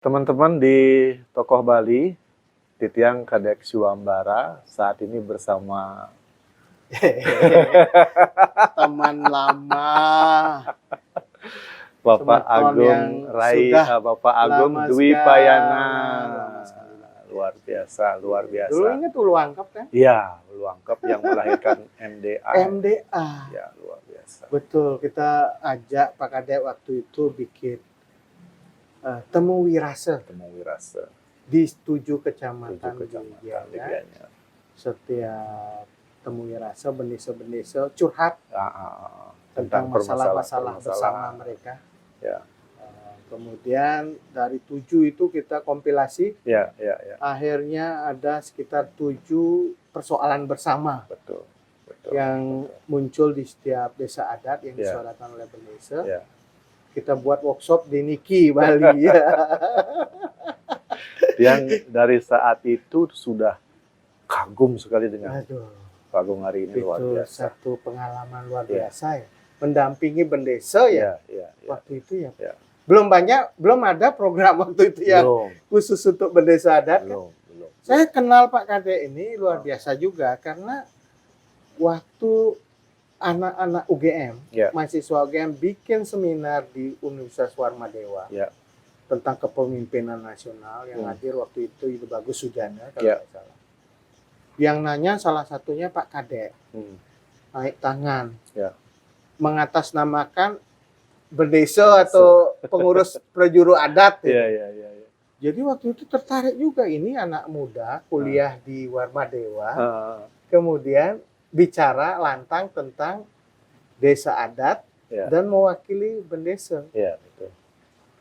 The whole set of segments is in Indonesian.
Teman-teman di Tokoh Bali, Titiang Kadek Suambara saat ini bersama Teman lama, Bapak Semeton yang Rai, sudah Bapak Agung lama Dwi sekali, Payana. lama sekali. Luar biasa, luar biasa. Dulu ingat Ulu Angkep kan? Iya, Luangkep yang melahirkan MDA. MDA. Ya, luar biasa. Betul, kita ajak Pak Kadek waktu itu bikin temu wirase Temu wirase di 7 kecamatan di di Gianyar. Setiap temu wirase, bendesa-bendesa curhat tentang masalah-masalah bersama mereka. Ya. Kemudian dari 7 itu kita kompilasi. Ya. Akhirnya ada sekitar 7 persoalan bersama. Betul. Yang muncul di setiap desa adat yang disuarakan oleh bendesa. Ya. Kita buat workshop di Niki, Bali. Yang dari saat itu sudah kagum sekali dengan Pak Agung hari ini, luar Itu biasa. satu pengalaman luar biasa ya. Mendampingi bendesa ya. Waktu itu ya. Belum ada program waktu itu ya. Khusus untuk bendesa adat. Belum. Saya kenal Pak Kadek ini luar biasa juga karena waktu anak-anak UGM, mahasiswa UGM bikin seminar di Universitas Warmadewa tentang kepemimpinan nasional yang hadir waktu itu Ide Bagus Sujana kalau tidak salah. Yang nanya salah satunya Pak Kadek, naik tangan, mengatasnamakan bendesa atau pengurus prajuru adat. Jadi waktu itu tertarik juga, ini anak muda kuliah di Warmadewa, kemudian bicara lantang tentang desa adat dan mewakili bendesa. Betul.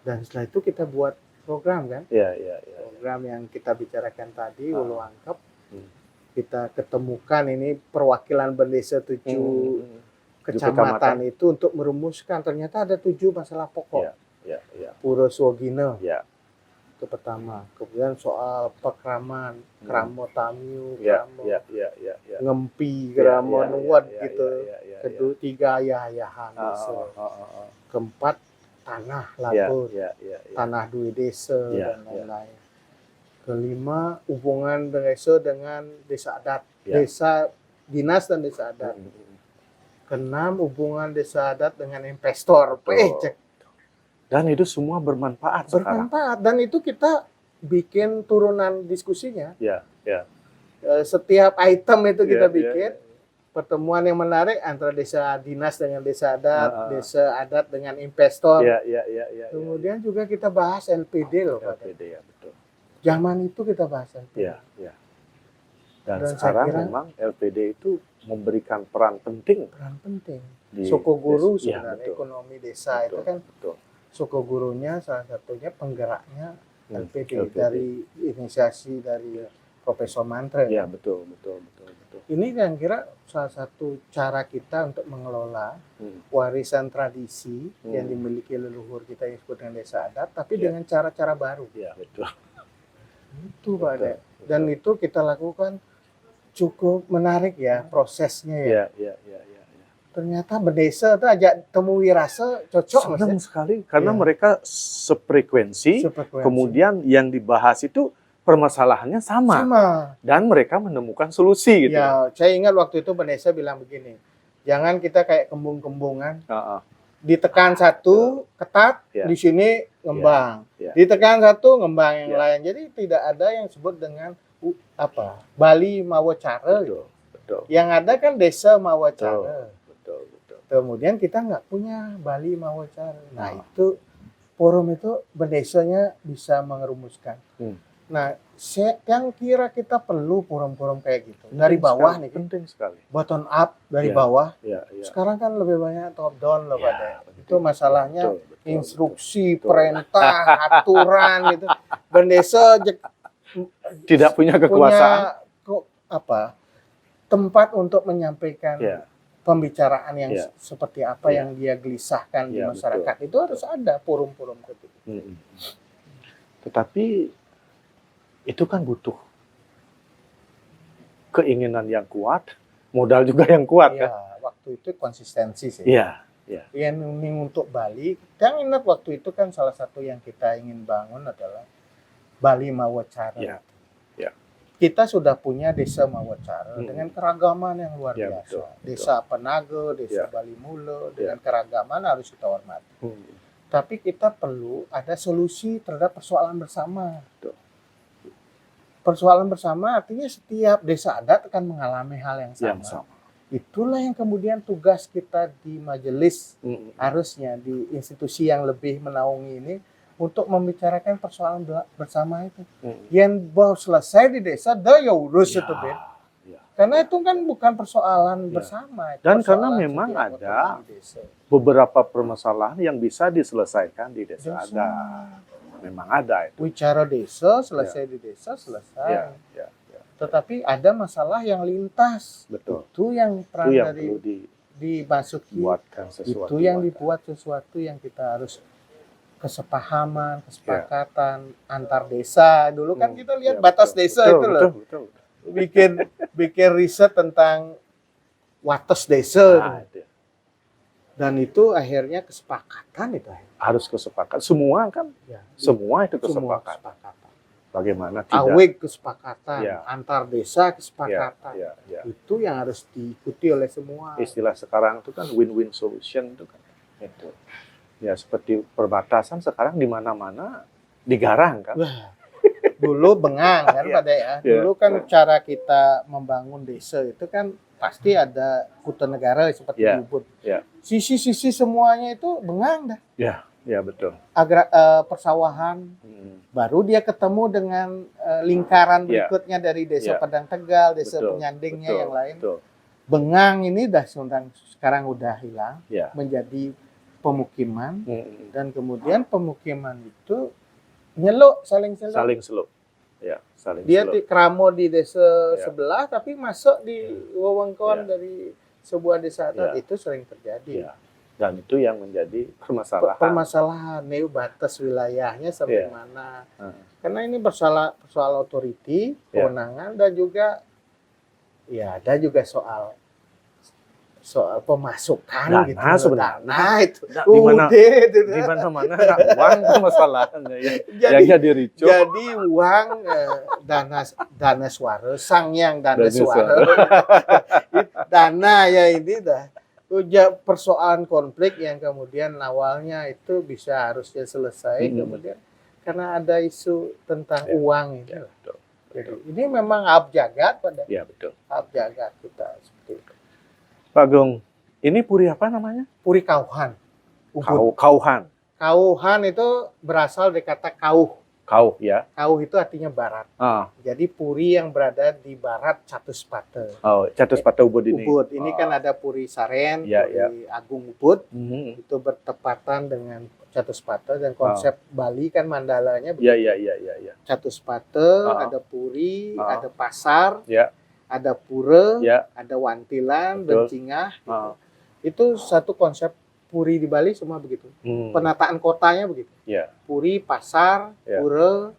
Dan setelah itu kita buat program kan? Program yang kita bicarakan tadi, Ulu Angkep. Kita ketemukan ini perwakilan bendesa 7 kecamatan itu untuk merumuskan. Ternyata ada 7 masalah pokok. Pura Swogino. Itu pertama. Kemudian soal pekraman, Kramo Tamiu, Kramo Ngempi, Kramo Nuwad gitu. Kedua, 3 ayah-ayahan desa. Keempat, tanah labur, tanah duit desa dan lain-lain. Kelima, hubungan desa dengan desa adat, desa dinas dan desa adat. Keenam, hubungan desa adat dengan investor. Dan itu semua bermanfaat sekarang. Dan itu kita bikin turunan diskusinya. Ya. Setiap item itu kita bikin. Pertemuan yang menarik antara desa dinas dengan desa adat, desa adat dengan investor. Kemudian juga kita bahas LPD loh. LPD ya, betul. Zaman itu kita bahas LPD. Dan sekarang memang LPD itu memberikan peran penting. Sokoguru sebenarnya ekonomi desa itu kan. Suku gurunya salah satunya penggeraknya LPD dari inisiasi dari Profesor Mantre. Ya, betul. Ini yang kira salah satu cara kita untuk mengelola warisan tradisi yang dimiliki leluhur kita yang disebut dengan desa adat, tapi dengan cara-cara baru. Ya, betul. Itu Pak Dek. Dan itu kita lakukan cukup menarik ya prosesnya ya. Ternyata bendesa itu ajak temu wirase cocok. Senang sekali karena mereka sefrekuensi, kemudian yang dibahas itu permasalahannya sama. Dan mereka menemukan solusi gitu. Ya, saya ingat waktu itu bendesa bilang begini, jangan kita kayak kembung-kembungan. Ditekan satu ketat, di sini ngembang. Ditekan satu ngembang yang lain. Jadi tidak ada yang disebut dengan Bali Mawacara. Yang ada kan desa Mawacara. Kemudian kita nggak punya Bali Mawacara. Nah itu forum itu bendesanya bisa mengerumuskan. Nah yang kira kita perlu forum-forum kayak gitu. Dari bawah nih. Penting sekali. Bottom up dari bawah. Sekarang kan lebih banyak top down loh Pak. Itu masalahnya instruksi, perintah, aturan gitu. Bendesa tidak punya kekuasaan. Tempat untuk menyampaikan pembicaraan yang seperti apa yang dia gelisahkan di masyarakat. Betul. Itu harus ada forum-forum gitu. Tetapi itu kan butuh keinginan yang kuat, modal juga yang kuat kan. Waktu itu konsistensi sih. Iya. Ya. Yang ini untuk Bali. Yang ingat waktu itu kan salah satu yang kita ingin bangun adalah Bali Mawacara. Ya. Ya. Kita sudah punya desa Mawacara dengan keragaman yang luar biasa. Betul. Desa Penaga, desa Bali Mula dengan keragaman harus kita hormati. Tapi kita perlu ada solusi terhadap persoalan bersama. Betul. Persoalan bersama artinya setiap desa adat akan mengalami hal yang sama. Itulah yang kemudian tugas kita di majelis, harusnya di institusi yang lebih menaungi ini untuk membicarakan persoalan bersama itu. Yang baru selesai di desa, ya urus itu Ben. Karena itu kan bukan persoalan bersama. Dan karena memang ada beberapa permasalahan yang bisa diselesaikan di desa adat. Memang ada itu. Bicara desa, selesai di desa, selesai. Tetapi ada masalah yang lintas. Betul. Itu yang peran itu yang dari perlu dimasuki. Sesuatu itu yang dibuat sesuatu yang kita harus kesepahaman, kesepakatan antar desa. Dulu kan kita lihat batas desa itu loh. Betul. Bikin riset tentang wates desa. Dan itu akhirnya kesepakatan itu. Harus kesepakatan. Semua kan, semua itu kesepakatan. Bagaimana tidak? Aweg kesepakatan, antar desa kesepakatan. Itu yang harus diikuti oleh semua. Istilah sekarang itu kan win-win solution itu kan. Itu. Ya seperti perbatasan sekarang di mana-mana digarang kan. Dulu bengang kan Dulu kan cara kita membangun desa itu kan pasti ada kuta negara seperti Ubud. Sisi-sisi semuanya itu bengang dah. Ya betul. Persawahan. Baru dia ketemu dengan lingkaran berikutnya dari desa Padang Tegal, desa penyandingnya yang lain. Bengang ini sekarang udah hilang, menjadi pemukiman, dan kemudian pemukiman itu saling seluk. Dia keramo di desa sebelah, tapi masuk di wewengkon dari sebuah desa adat itu sering terjadi. Dan itu yang menjadi permasalahan. Nih batas wilayahnya sampai mana? Karena ini soal otoriti, kewenangan, dan juga ada juga soal pemasukan dana, gitu. Sebenarnya. Itu. Di mana-mana uang masalahnya yang jadi ricu. Jadi uang dana suara, sangyang dana suara. Dana ini dah. Persoalan konflik yang kemudian awalnya itu harusnya selesai kemudian karena ada isu tentang uang itu. Jadi ini memang hab jagat hab jagat kita seperti itu. Pak Gung, ini puri apa namanya? Puri Kauhan. Kauhan. Kauhan itu berasal dari kata kauh. Kauh ya. Kauh itu artinya barat. Jadi puri yang berada di barat Catuspate. Catuspate Ubud ini. Ubud. Ini kan ada Puri Saren, Puri Agung Ubud. Itu bertepatan dengan Catuspate dan konsep Bali kan mandalanya begitu. Iya. Catuspate, ada puri, ada pasar, ada pura, ada wantilan, bencingah. Itu satu konsep puri di Bali semua begitu. Penataan kotanya begitu. Puri, pasar, pura,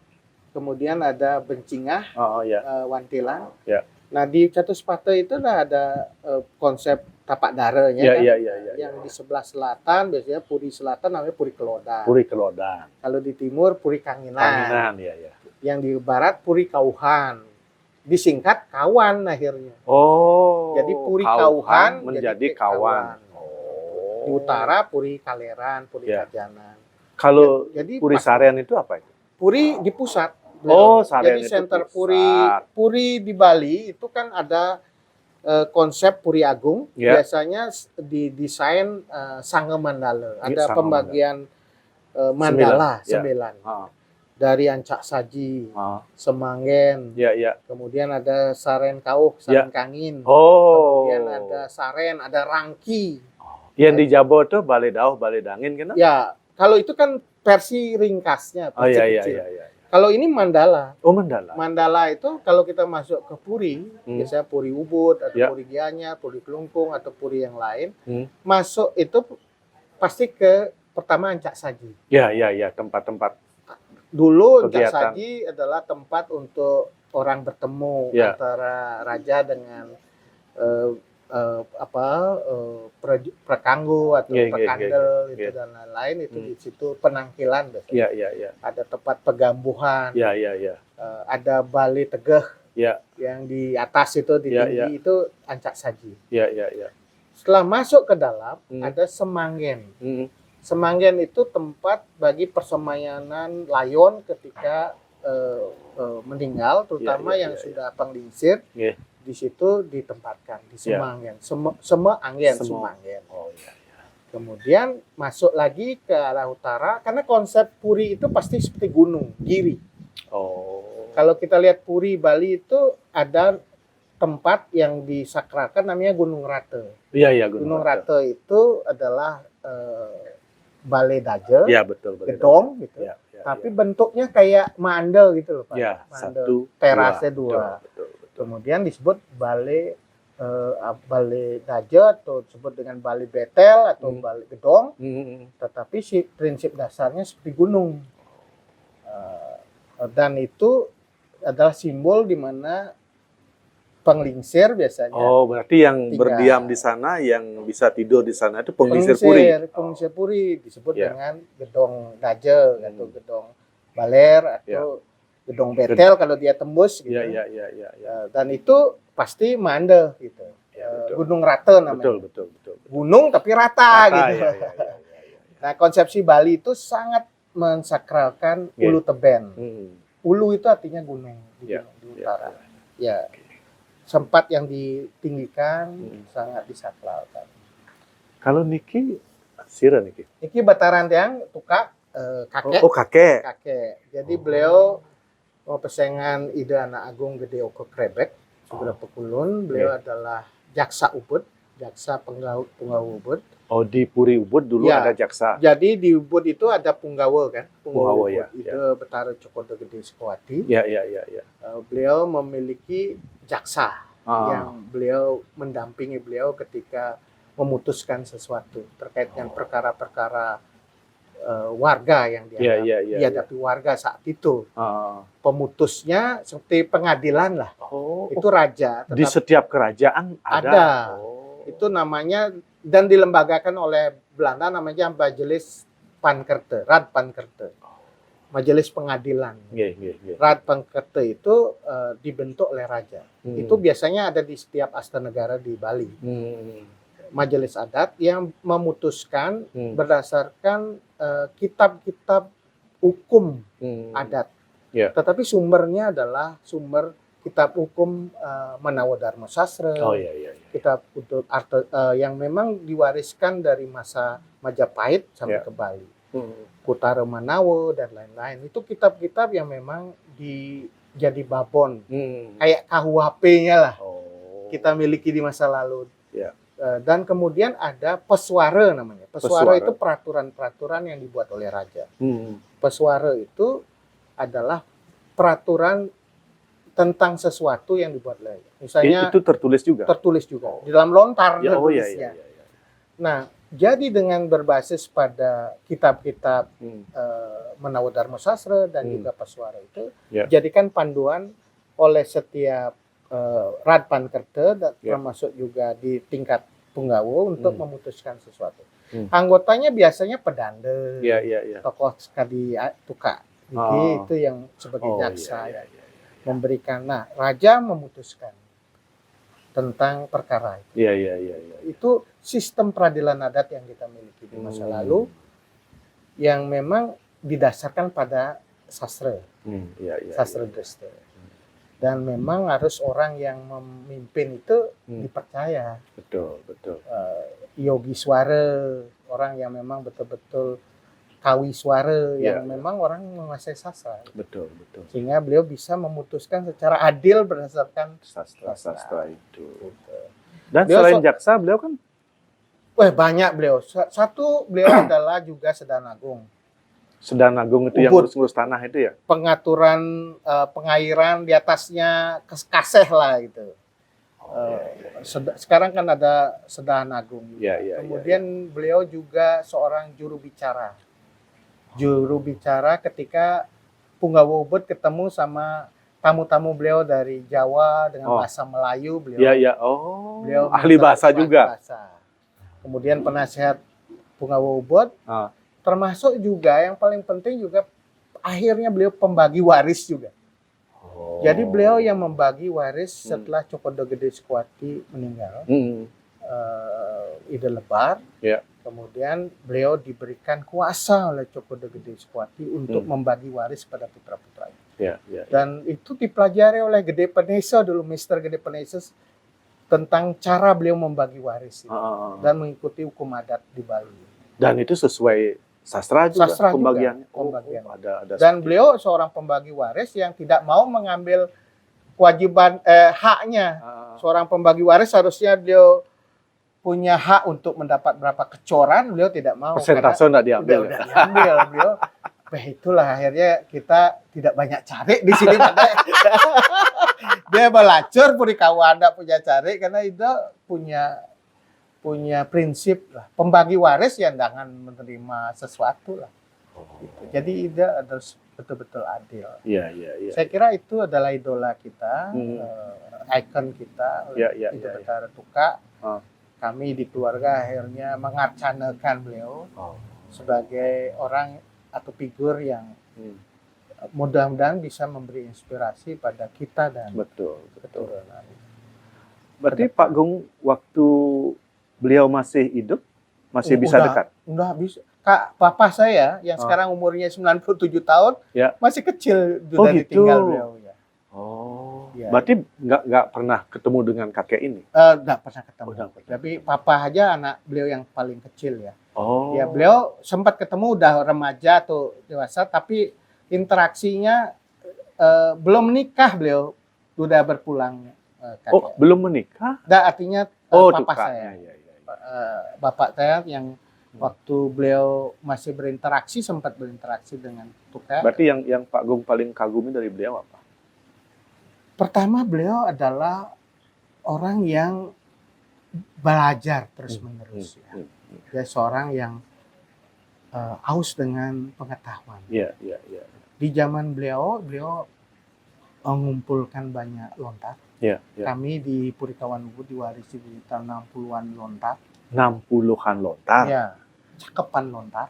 kemudian ada bencingah, wantilan. Nah di Catuspate itu ada konsep tapak darahnya yang di sebelah selatan biasanya puri selatan namanya Puri Kelodan. Puri Kelodan. Kalau di timur Puri Kanginan. Kanginan, Yang di barat Puri Kauhan. Disingkat Kawan akhirnya. Jadi Puri Kauhan menjadi Kawan. Di utara Puri Kaleran, Puri Kajanan. Kalau jadi Puri Saren itu apa itu? Puri di pusat. Saren jadi itu center pusat. Puri di Bali itu kan ada konsep Puri Agung. Biasanya didesain Sangga Mandala. Ada pembagian mandala 9. Dari Ancak Saji, Semanggen, kemudian ada Saren Kauh, Saren Kangin, kemudian ada Saren, ada Rangki. Yang di Jabo tuh Balai Dauh, Balai Dangin kan? Ya, kalau itu kan versi ringkasnya, versi kecil. Kalau ini mandala. Mandala. Mandala itu kalau kita masuk ke puri, biasanya Puri Ubud, atau Puri Gianyar, Puri Kelungkung, atau puri yang lain, masuk itu pasti ke pertama Ancak Saji. Ya, tempat-tempat. Dulu Ancak Saji adalah tempat untuk orang bertemu antara raja dengan prakanggo atau prakandel itu dan lain-lain itu di situ penangkilan biasanya. Ada tempat pegambuhan. Ada Bali Tegeh yang di atas itu di tinggi itu ancak saji. Setelah masuk ke dalam ada Semanggen. Semanggen itu tempat bagi persemayanan layon ketika meninggal, terutama yang sudah penglingsir. Di situ ditempatkan di Semanggen. Semanggen. Kemudian masuk lagi ke arah utara karena konsep puri itu pasti seperti gunung, giri. Kalau kita lihat puri Bali itu ada tempat yang disakralkan namanya Gunung Rate. Gunung Rate itu adalah Balai Daje, gedong gitu. Tapi bentuknya kayak mandel gitu loh, Pak. Mandel terasnya dua. Kemudian disebut Balai Daje atau disebut dengan Balai Betel atau Balai Gedong. Tetapi prinsip dasarnya seperti gunung. Dan itu adalah simbol di mana penglingsir biasanya. Berarti yang berdiam di sana, yang bisa tidur di sana itu penglingsir puri. Penglingsir puri disebut dengan Gedong Daje atau Gedong Baler atau Gedong Betel kalau dia tembus gitu. Dan itu pasti mande gitu. Gunung Rate namanya. Betul. Gunung tapi rata gitu. Nah, konsepsi Bali itu sangat mensakralkan ulu teben. Ulu itu artinya gunung di utara. Sempat yang ditinggikan sangat disakralkan. Kalau Niki sira Niki. Niki Bataran Tiang Tuka kakek. Kakek. Jadi beliau pesengan Ide Anak Agung Gede Oko Krebek, Sugeng Pekulun. Beliau adalah jaksa Ubud, jaksa penggawa Ubud. Di Puri Ubud dulu ada jaksa. Jadi di Ubud itu ada punggawa kan? Punggawa Ide Betara Cokodo Gede Sukawati. Beliau memiliki jaksa yang beliau mendampingi beliau ketika memutuskan sesuatu terkait dengan perkara-perkara warga yang dihadapi warga saat itu. Pemutusnya seperti pengadilan lah. Itu raja. Di setiap kerajaan ada. Itu namanya dan dilembagakan oleh Belanda namanya Majelis Pankerte, Raad Pankerte. Majelis pengadilan. Raad Pankerte itu dibentuk oleh raja. Itu biasanya ada di setiap astanegara di Bali. Majelis adat yang memutuskan berdasarkan kitab-kitab hukum adat. Tetapi sumbernya adalah sumber kitab hukum Manawadharma Sastra. Kitab yang memang diwariskan dari masa Majapahit sampai ke Bali. Kutara Manawa dan lain-lain. Itu kitab-kitab yang memang jadi babon. Kayak KUHP-nya lah. Kita miliki di masa lalu. Dan kemudian ada pesuara namanya. Pesuara itu peraturan-peraturan yang dibuat oleh raja. Pesuara itu adalah peraturan tentang sesuatu yang dibuat oleh raja. Misalnya itu tertulis juga. Tertulis juga. Di dalam lontar tertulisnya. Nah, jadi dengan berbasis pada kitab-kitab Manawadharma Sastra dan juga pesuara itu jadikan panduan oleh setiap Raad Pankerte termasuk juga di tingkat punggawa untuk memutuskan sesuatu. Anggotanya biasanya pedanda, tokoh sekali Tuka, itu yang sebagai jaksa memberikan. Nah, raja memutuskan tentang perkara itu. Itu sistem peradilan adat yang kita miliki di masa lalu yang memang didasarkan pada sastra, sastra Dresta. Dan memang harus orang yang memimpin itu dipercaya. Betul. Yogi Swara, orang yang memang betul-betul kawi suara yang memang orang menguasai sastra. Betul. Sehingga beliau bisa memutuskan secara adil berdasarkan sastra itu. Dan beliau selain jaksa, beliau kan banyak beliau. Satu beliau adalah juga Sedana Agung. Sedana Agung itu yang ngurus tanah itu ya? Pengaturan pengairan di atasnya kaseh lah gitu. Sekarang kan ada Sedana Agung. Kemudian beliau juga seorang juru bicara. Juru bicara ketika Punggawa Ubud ketemu sama tamu-tamu beliau dari Jawa dengan bahasa Melayu, beliau beliau ahli bahasa juga. Kemudian penasehat Pungawa Ubud, termasuk juga yang paling penting juga akhirnya beliau pembagi waris juga. Jadi beliau yang membagi waris setelah Cokodo Gede Sekuati meninggal, Ide Lebar. Kemudian beliau diberikan kuasa oleh Cokodo Gede Sekuati untuk membagi waris pada putra-putranya. Dan itu dipelajari oleh Gede Penesa dulu, Mister Gede Penesa, tentang cara beliau membagi waris itu, dan mengikuti hukum adat di Bali. Dan itu sesuai sastra juga pembagiannya. Ada dan beliau seorang pembagi waris yang tidak mau mengambil kewajiban haknya. Seorang pembagi waris harusnya beliau punya hak untuk mendapat berapa kecoran, beliau tidak mau. Persentase tidak diambil. Udah diambil beliau. Itulah akhirnya kita tidak banyak cari di sini. Dia belajar puri kawan tidak punya cari karena itu punya prinsip lah, pembagi waris yang jangan menerima sesuatu lah. Gitu. Jadi Ida harus betul-betul adil. Saya kira itu adalah idola kita, ikon kita, Ida Betara Tuka. Kami di keluarga akhirnya mengarcanakan beliau sebagai orang atau figur yang mudah-mudahan bisa memberi inspirasi pada kita dan betul. Berarti Pak Gung waktu beliau masih hidup masih bisa dekat? Udah bisa. Kak, papa saya yang sekarang umurnya 97 tahun masih kecil sudah ditinggal beliau ya. Berarti nggak pernah ketemu dengan kakek ini? Nggak pernah ketemu. Tapi papa aja anak beliau yang paling kecil ya. Ya beliau sempat ketemu udah remaja atau dewasa, tapi interaksinya belum menikah beliau sudah berpulang. Belum menikah? Nggak, artinya papa Tuka. saya. Bapak saya yang waktu beliau masih berinteraksi sempat berinteraksi dengan Tuka. Berarti yang Pak Gung paling kagumi dari beliau apa? Pertama, beliau adalah orang yang belajar terus-menerus. Dia seorang yang aus dengan pengetahuan. Di zaman beliau mengumpulkan banyak lontar. Kami di Purikawan Ubud diwarisi di tahun 60-an lontar. 60-an lontar? Ya, cakepan lontar.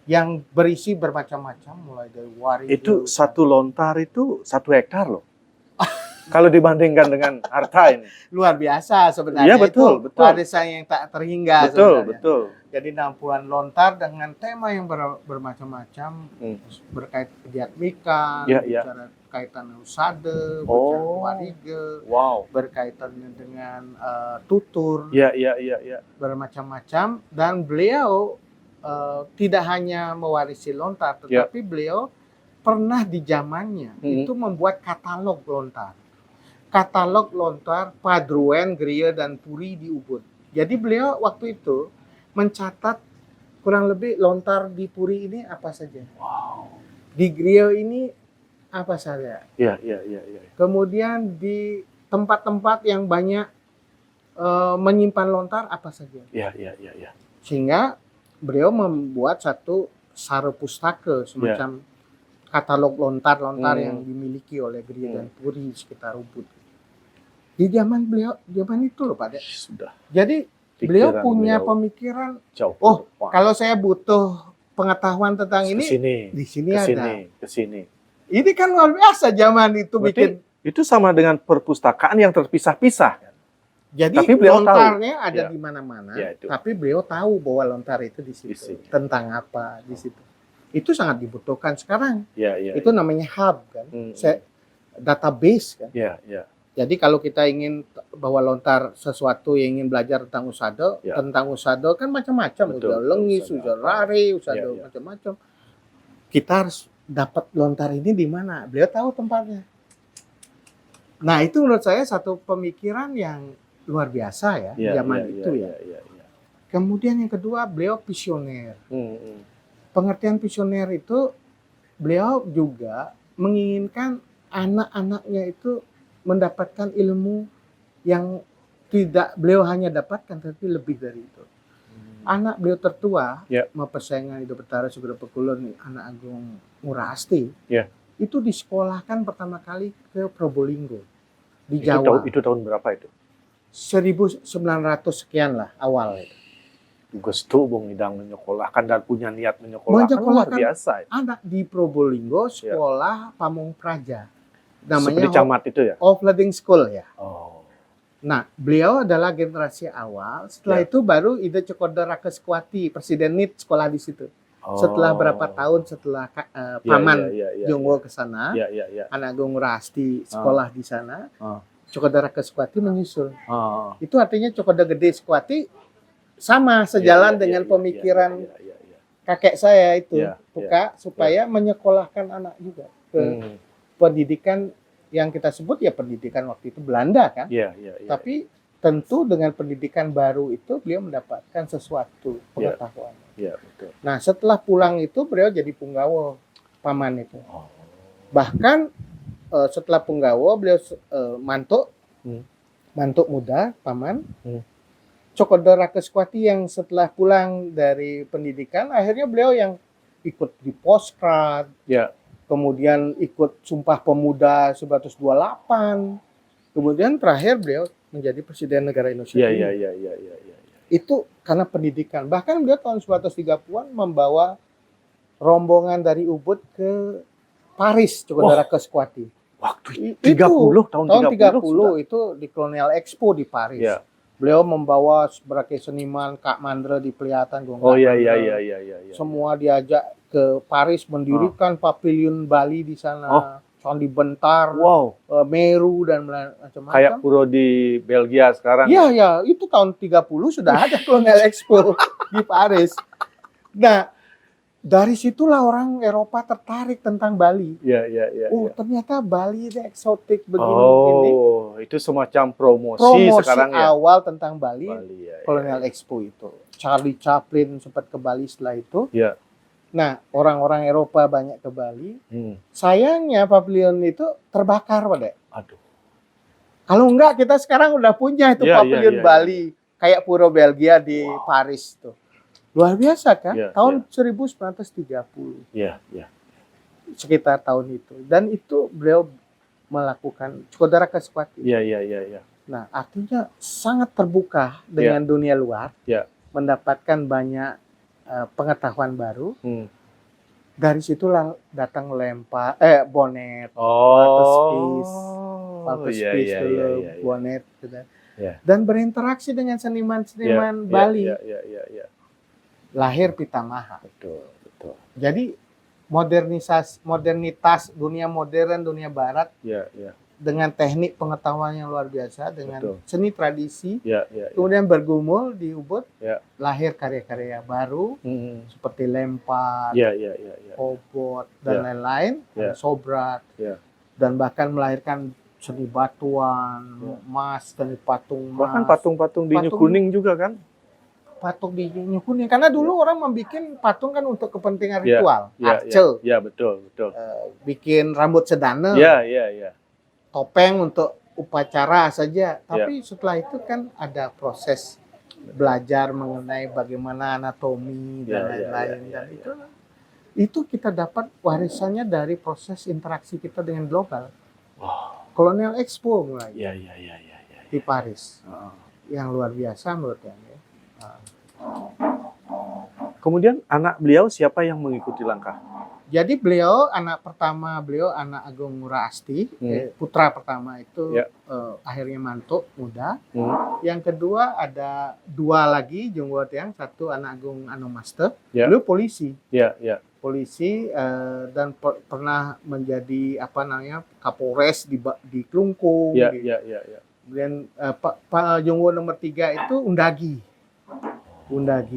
Yang berisi bermacam-macam, mulai dari waris. Itu satu lontar itu 1 hektar loh. Kalau dibandingkan dengan harta ini. Luar biasa sebenarnya. Iya, betul. Warisan yang tak terhingga Betul. Jadi 60-an lontar dengan tema yang bermacam-macam. Berkait kediatmikan, bicara kaitan usade, bicara warige, berkaitan dengan tutur. Bermacam-macam. Dan beliau tidak hanya mewarisi lontar, tetapi beliau pernah di zamannya itu membuat katalog lontar. Katalog lontar Padruen, Griya, dan Puri di Ubud. Jadi beliau waktu itu mencatat kurang lebih lontar di Puri ini apa saja. Di Griya ini apa saja. Kemudian di tempat-tempat yang banyak menyimpan lontar apa saja. Sehingga beliau membuat satu sara pustaka, semacam katalog lontar-lontar yang dimiliki oleh Griya dan Puri di sekitar Ubud. Di zaman itu loh Pak. Sudah. Jadi beliau punya pemikiran, kalau saya butuh pengetahuan tentang ini, di sini ada. Kesini. Ini kan luar biasa zaman itu. Berarti itu sama dengan perpustakaan yang terpisah-pisah. Jadi tapi lontarnya ada di mana-mana, tapi beliau tahu bahwa lontar itu di situ. Tentang apa di situ. Itu sangat dibutuhkan sekarang. Itu namanya hub kan, database kan. Jadi kalau kita ingin bahwa lontar sesuatu yang ingin belajar tentang usado, kan macam-macam, usado lengis, usado rari, usado macam-macam. Kita harus dapat lontar ini di mana? Beliau tahu tempatnya. Nah itu menurut saya satu pemikiran yang luar biasa ya zaman itu ya. Kemudian yang kedua beliau visioner. Pengertian visioner itu beliau juga menginginkan anak-anaknya itu mendapatkan ilmu yang tidak beliau hanya dapatkan, tapi lebih dari itu. Anak beliau tertua, mempersaingkan Ida Betara Sugro Pekulun, anak Agung Ngurah Asti, itu disekolahkan pertama kali ke Probolinggo di Jawa. Itu tahun berapa itu? 1900 sekian lah awal itu. Gustu Bung Idang menyekolahkan dan punya niat menyekolahkan luar biasa. Anak di Probolinggo sekolah Pamong Praja. Namanya seperti camat itu ya? Offloading School ya. Oh. Nah, beliau adalah generasi awal. Setelah itu baru Ida Cokoda Rakeskuati, Presiden NIT sekolah di situ. Setelah berapa tahun setelah paman Jongwo ke sana, anak Agung Rasti sekolah di sana, Cokoda Rakeskuati menyusul. Itu artinya Cokoda Gede Sekuati sama sejalan dengan pemikiran kakek saya itu, supaya menyekolahkan anak juga ke pendidikan yang kita sebut ya pendidikan waktu itu Belanda kan. Tapi tentu dengan pendidikan baru itu beliau mendapatkan sesuatu pengetahuan. Betul. Nah, setelah pulang itu beliau jadi punggawa paman itu. Bahkan setelah punggawa beliau mantuk muda paman. Cokoda Rakeskuati yang setelah pulang dari pendidikan akhirnya beliau yang ikut di Poskrat. Kemudian ikut Sumpah Pemuda 1928. Kemudian terakhir beliau menjadi Presiden Negara Indonesia. Itu karena pendidikan. Bahkan beliau tahun 1930-an membawa rombongan dari Ubud ke Paris, Cokoda Rakeskuati. Waktu 30 tahun 30 itu di Colonial Expo di Paris. Beliau membawa sebagai seniman Kak Mandra di Pelihatan. Semua diajak ke Paris mendirikan pavilion Bali di sana. Candi Bentar, Meru dan macam-macam. Kayak pura di Belgia sekarang. Iya, itu tahun 30 sudah ada Colonial Expo di Paris. Nah, dari situlah orang Eropa tertarik tentang Bali. Ternyata Bali itu eksotik begini. Itu semacam promosi sekarang ya. Awal tentang Bali Colonial Expo itu. Charlie Chaplin sempat ke Bali setelah itu. Nah, orang-orang Eropa banyak ke Bali. Sayangnya pavilion itu terbakar, Pak. Aduh. Kalau enggak kita sekarang udah punya itu pavilion Bali kayak Pura Belgia di Paris tuh. Luar biasa kan? Tahun 1930. Sekitar tahun itu. Dan itu beliau melakukan Cokoda Rakeskuati. Nah, artinya sangat terbuka dengan dunia luar. Mendapatkan banyak pengetahuan baru. Dari situlah datang lempar bonet, bonet gitu. Dan berinteraksi dengan seniman-seniman Bali. Lahir Pitamaha. Betul. Jadi modernitas dunia modern, dunia barat dengan teknik pengetahuan yang luar biasa, dengan seni tradisi, kemudian bergumul di Ubud, lahir karya-karya baru seperti lempar, obot dan lain-lain, sobrat, dan bahkan melahirkan seni batuan, emas, seni patung emas. Bahkan patung-patung di Nyu Kuning juga kan? Patung di Nyu Kuning, karena dulu orang membuat patung kan untuk kepentingan ritual, arcel, betul. bikin rambut sedana, topeng untuk upacara saja. Tapi setelah itu kan ada proses belajar mengenai bagaimana anatomi dan lain-lain, dan itu kita dapat warisannya dari proses interaksi kita dengan global. Colonial Expo mulai di Paris, yang luar biasa menurut saya. Kemudian anak beliau siapa yang mengikuti langkah? Jadi beliau anak pertama beliau anak Agung Ngurah Asti, putra pertama itu akhirnya mantuk muda. Yang kedua ada dua lagi Jonggo Tiang, satu anak Agung Anomaster, beliau polisi. Polisi dan pernah menjadi Kapolres di Klungkung. Kemudian Pak Jonggo nomor 3 itu Undagi.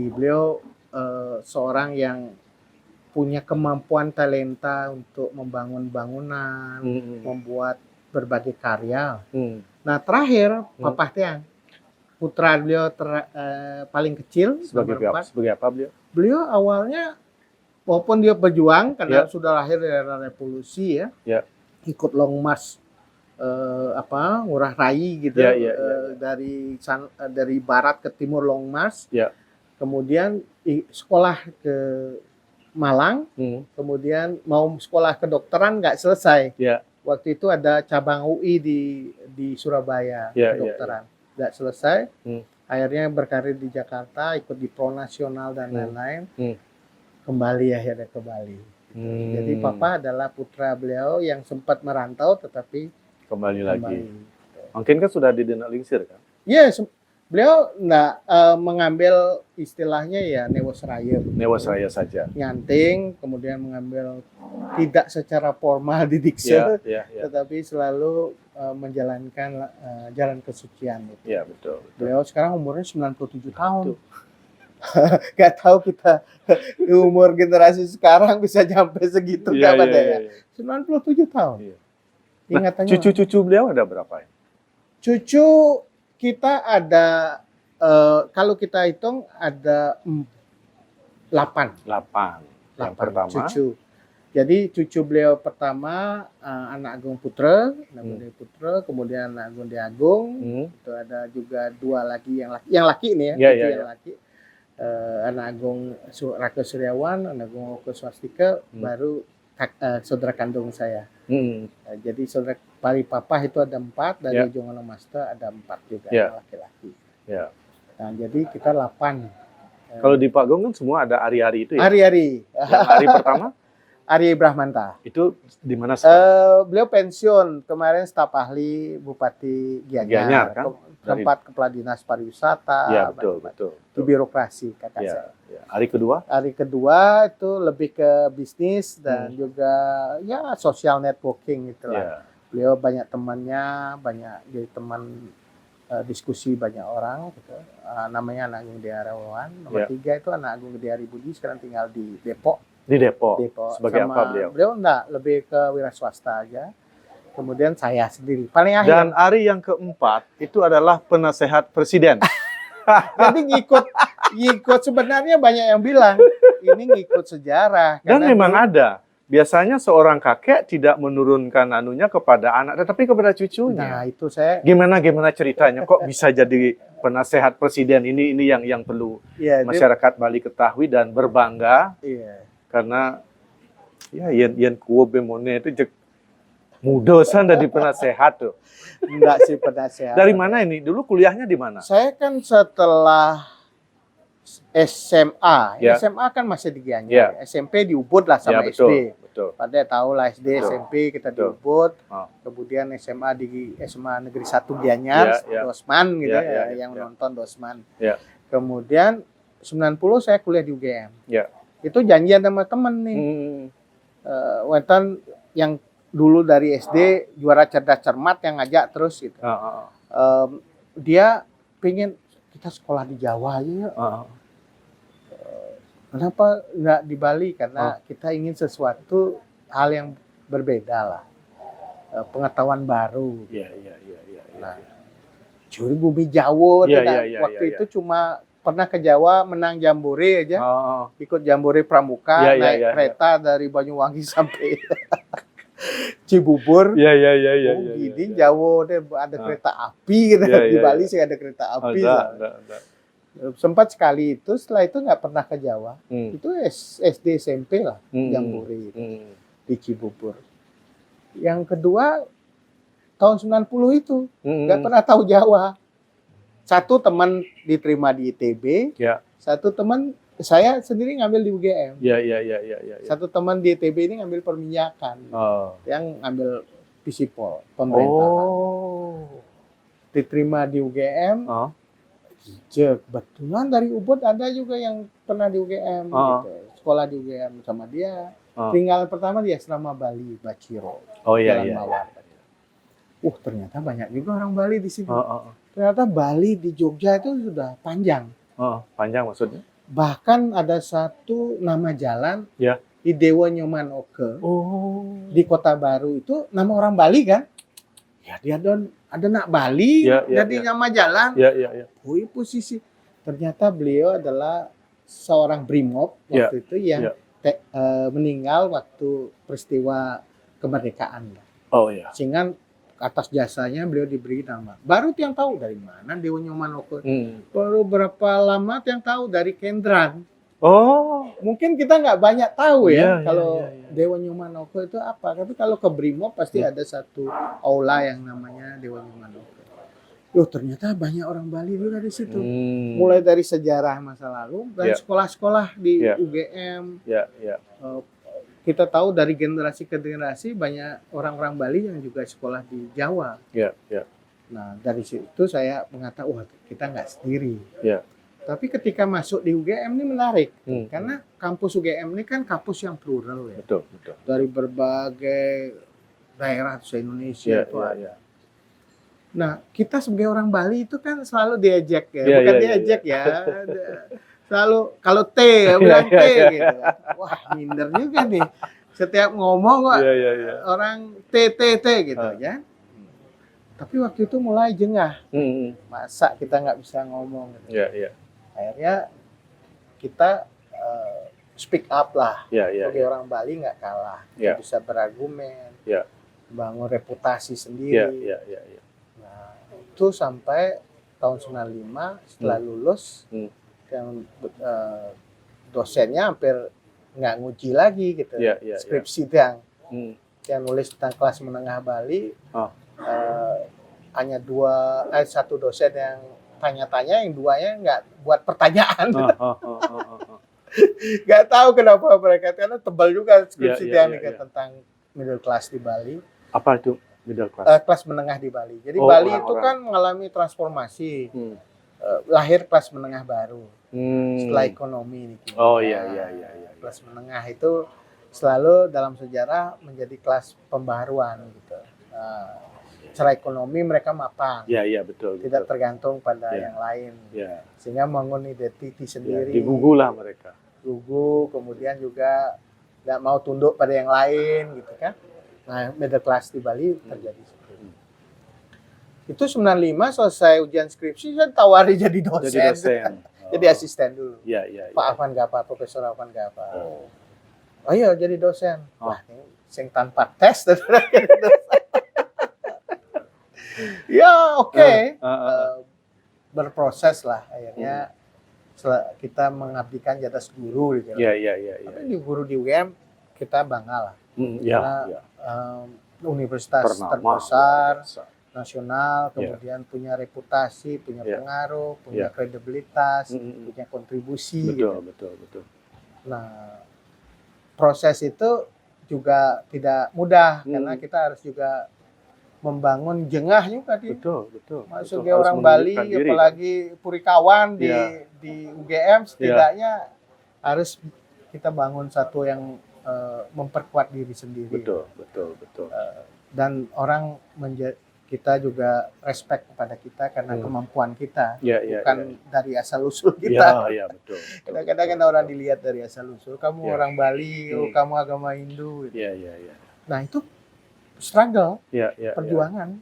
Beliau seorang yang punya kemampuan talenta untuk membangun bangunan, membuat berbagai karya. Nah, terakhir Papa Tiang, putra beliau paling kecil. Sebagai apa beliau? Beliau awalnya walaupun dia berjuang karena sudah lahir dari era revolusi ikut Long March Ngurah Rai gitu, dari barat ke timur Long March. Kemudian sekolah ke Malang, kemudian mau sekolah kedokteran nggak selesai. Yeah. Waktu itu ada cabang UI di Surabaya, kedokteran. Nggak selesai, akhirnya berkarir di Jakarta, ikut di Pro Nasional dan lain-lain. Kembali akhirnya ke Bali. Jadi Papa adalah putra beliau yang sempat merantau tetapi kembali lagi. Mungkin kan sudah di Denak Lingsir kan? Iya, beliau nggak mengambil istilahnya ya Newasraya. Newasraya saja. Nyanting, kemudian mengambil tidak secara formal di Dikse, tetapi selalu menjalankan jalan kesucian. Iya, betul. Beliau sekarang umurnya 97 tahun. Gak tahu kita umur generasi sekarang bisa sampai segitu nggak pada ya. 97 tahun. Iya. Ingatannya. Cucu-cucu beliau ada berapa ya? Cucu kita ada kalau kita hitung ada 8 yang pertama cucu. Jadi cucu beliau pertama anak Agung Putra, kemudian anak Agung Diagung, itu ada juga 2 lagi yang laki ini ya, yang laki. Anak Agung Raka Suryawan, anak Agung Oke Swastika, baru saudara kandung saya. Jadi saudara pari papa itu ada 4, dari Ujung Ono Master ada 4 juga laki-laki. Nah, jadi kita 8. Kalau di Pak Gong kan semua ada ari-ari itu ya? Ari-ari. Yang ari pertama? Ari Brahmanta. Itu di mana sekarang? Beliau pensiun kemarin staf ahli Bupati Gianyar kan? Tempat Kepala Dinas Pariwisata. Iya, betul. Di birokrasi kakak saya. Hari kedua? Hari kedua itu lebih ke bisnis dan juga ya social networking itulah. Beliau banyak temannya, banyak jadi teman diskusi banyak orang gitu. Namanya Anak Agung Diarawan. Nomor 3 itu Anak Agung Diari Budi, sekarang tinggal di Depok. Di Depok. Sebagai sama apa beliau? Beliau enggak, lebih ke wira swasta aja. Kemudian saya sendiri paling akhir. Dan ari yang keempat itu adalah penasehat presiden. Jadi ngikut sebenarnya banyak yang bilang ini ngikut sejarah. Dan memang ada. Biasanya seorang kakek tidak menurunkan anunya kepada anak, tetapi kepada cucunya. Nah, itu saya. Gimana ceritanya? Kok bisa jadi penasehat presiden? Ini yang perlu masyarakat Bali ketahui dan berbangga. Karena ya yang kuo bemone itu muda dari penasehat tuh. Enggak sih penasehat. Dari mana ini? Dulu kuliahnya di mana? Saya kan setelah SMA, SMA kan masih di Gianyar, SMP di Ubud lah sama SD. Betul. Pada tahu lah SD, SMP kita di Ubud, kemudian SMA di SMA Negeri 1 Gianyar, Dosman gitu yang nonton Dosman. Kemudian 90 saya kuliah di UGM. Itu janjian sama temen nih, Wetan yang dulu dari SD juara cerdas cermat yang ngajak terus gitu. Dia pingin kita sekolah di Jawa aja ya. Kenapa nggak di Bali? Karena kita ingin sesuatu hal yang berbeda lah, pengetahuan baru. Nah, curi bumi Jawa, waktu itu cuma pernah ke Jawa menang jambore aja, ikut jambore pramuka, naik kereta dari Banyuwangi sampai Cibubur. Gini Jawa deh ada kereta api gitu. Di Bali sih ada kereta api. Sempat sekali itu, setelah itu nggak pernah ke Jawa. Itu SD SMP lah, jambore di Cibubur. Yang kedua tahun 90 itu nggak pernah tahu Jawa. Satu teman diterima di ITB, satu teman saya sendiri ngambil di UGM. Satu teman di ITB ini ngambil perminyakan, yang ngambil Visipol pemerintahan. Diterima di UGM. Kebetulan dari Ubud ada juga yang pernah di UGM, gitu. Sekolah di UGM sama dia. Tinggal pertama di asrama Bali, Baciro. Jalan Mawar. Ternyata banyak juga orang Bali di sini. Ternyata Bali di Jogja itu sudah panjang. Panjang maksudnya? Bahkan ada satu nama jalan di Dewa Nyoman Oke. Di Kota Baru itu nama orang Bali kan? Ya dia ada nak Bali, jadi nama jalan. Posisi. Ternyata beliau adalah seorang brimob waktu itu yang meninggal waktu peristiwa kemerdekaan. Sehingga atas jasanya beliau diberi nama. Baru yang tahu dari mana Dewa Nyoman Oke. Baru berapa lama yang tahu dari Kendran. Oh, Mungkin kita nggak banyak tahu ya Iya, kalau iya. Dewa Nyumanoko itu apa. Tapi kalau ke Brimob pasti ada satu aula yang namanya Dewa Nyumanoko. Ternyata banyak orang Bali juga di situ. Mulai dari sejarah masa lalu dan sekolah-sekolah di UGM. Kita tahu dari generasi ke generasi banyak orang-orang Bali yang juga sekolah di Jawa. Nah, dari situ saya mengatakan, wah kita nggak sendiri. Tapi ketika masuk di UGM ini menarik, karena kampus UGM ini kan kampus yang plural ya. Betul. Dari berbagai daerah se-Indonesia itu ada. Nah, kita sebagai orang Bali itu kan selalu diajak ya, bukan diajak ya. Selalu kalau T ya bilang T gitu. Wah, minder juga nih. Setiap ngomong kok orang T gitu ya. Tapi waktu itu mulai jengah. Masa kita nggak bisa ngomong gitu. Akhirnya kita speak up lah. Sebagai orang Bali nggak kalah. Kita bisa berargumen. Bangun reputasi sendiri. Nah, itu sampai tahun 95 setelah lulus yang dosennya hampir nggak nguji lagi gitu. Skripsi itu yang nulis tentang kelas menengah Bali. Hanya satu dosen yang tanya-tanya, yang duanya nggak buat pertanyaan. Nggak tahu kenapa mereka, karena tebal juga skripsi tentang middle class di Bali. Apa itu middle class? Kelas menengah di Bali. Jadi Bali itu kan mengalami transformasi. Lahir kelas menengah baru setelah ekonomi ini. Kelas menengah itu selalu dalam sejarah menjadi kelas pembaruan gitu. Secara ekonomi mereka mapan. Betul. Tidak tergantung pada yang lain. Sehingga membangun identiti sendiri. Digugu lah mereka. Gugu, kemudian juga nggak mau tunduk pada yang lain gitu kan. Nah, middle class di Bali terjadi seperti itu. Itu 95 selesai ujian skripsi, saya tawari jadi dosen. Jadi asisten dulu. Pak Afan Gapa, Profesor Afan Gapa. Oh iya, jadi dosen. Wah, ini sing tanpa tes. Ya oke. Berproses lah akhirnya kita mengabdikan jatah guru gitu. Tapi di guru di UGM kita bangga lah. Karena universitas terbesar nasional, kemudian punya reputasi, punya pengaruh, punya kredibilitas, punya kontribusi. Betul. Nah, proses itu juga tidak mudah karena kita harus juga membangun jengah juga betul. Sebagai orang Bali, apalagi Purikawan di UGM, setidaknya harus kita bangun satu yang memperkuat diri sendiri. Betul. Dan orang kita juga respect kepada kita karena kemampuan kita, bukan dari asal usul kita. Betul. Kadang-kadang kan orang dilihat dari asal usul. Kamu orang Bali, kamu agama Hindu. Gitu. Nah itu struggle, perjuangan.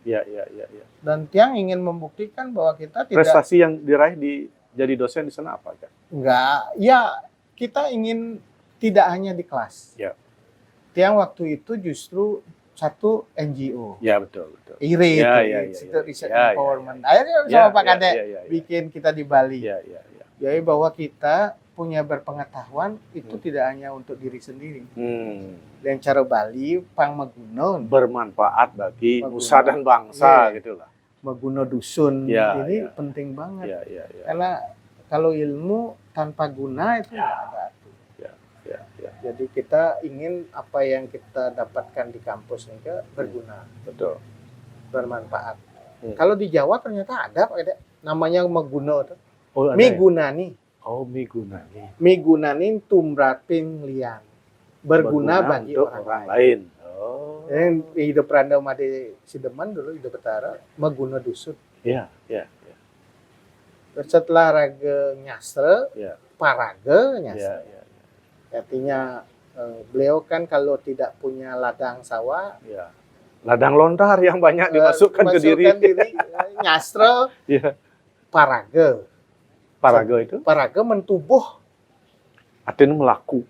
Dan Tiang ingin membuktikan bahwa kita tidak. Prestasi yang diraih jadi dosen di sana apa kan? Enggak, kita ingin tidak hanya di kelas. Tiang waktu itu justru satu NGO. Betul. IRE itu Research Empowerment. Akhirnya sama Pak Kadek bikin kita di Bali. Jadi bahwa kita punya berpengetahuan itu tidak hanya untuk diri sendiri. Dan cara Bali pang maguno bermanfaat bagi nusa dan bangsa gitulah. Maguno dusun ini penting banget. Karena kalau ilmu tanpa guna itu nggak ada. Jadi kita ingin apa yang kita dapatkan di kampus ini berguna, betul, bermanfaat. Kalau di Jawa ternyata ada Pak Kadek, namanya Maguno, oh, Migunani. Oh, Migunani. Migunani tumraping lian, berguna bagi orang lain. Oh. Yang hidup Randa Made Sideman dulu hidup Betara, Maguna Dusun. Iya. Setelah raga nyasre, paraga nyasre. Artinya beliau kan kalau tidak punya ladang sawah, ladang lontar yang banyak dimasukkan ke diri nyastre, paraga. Paraga mentubuh. Artinya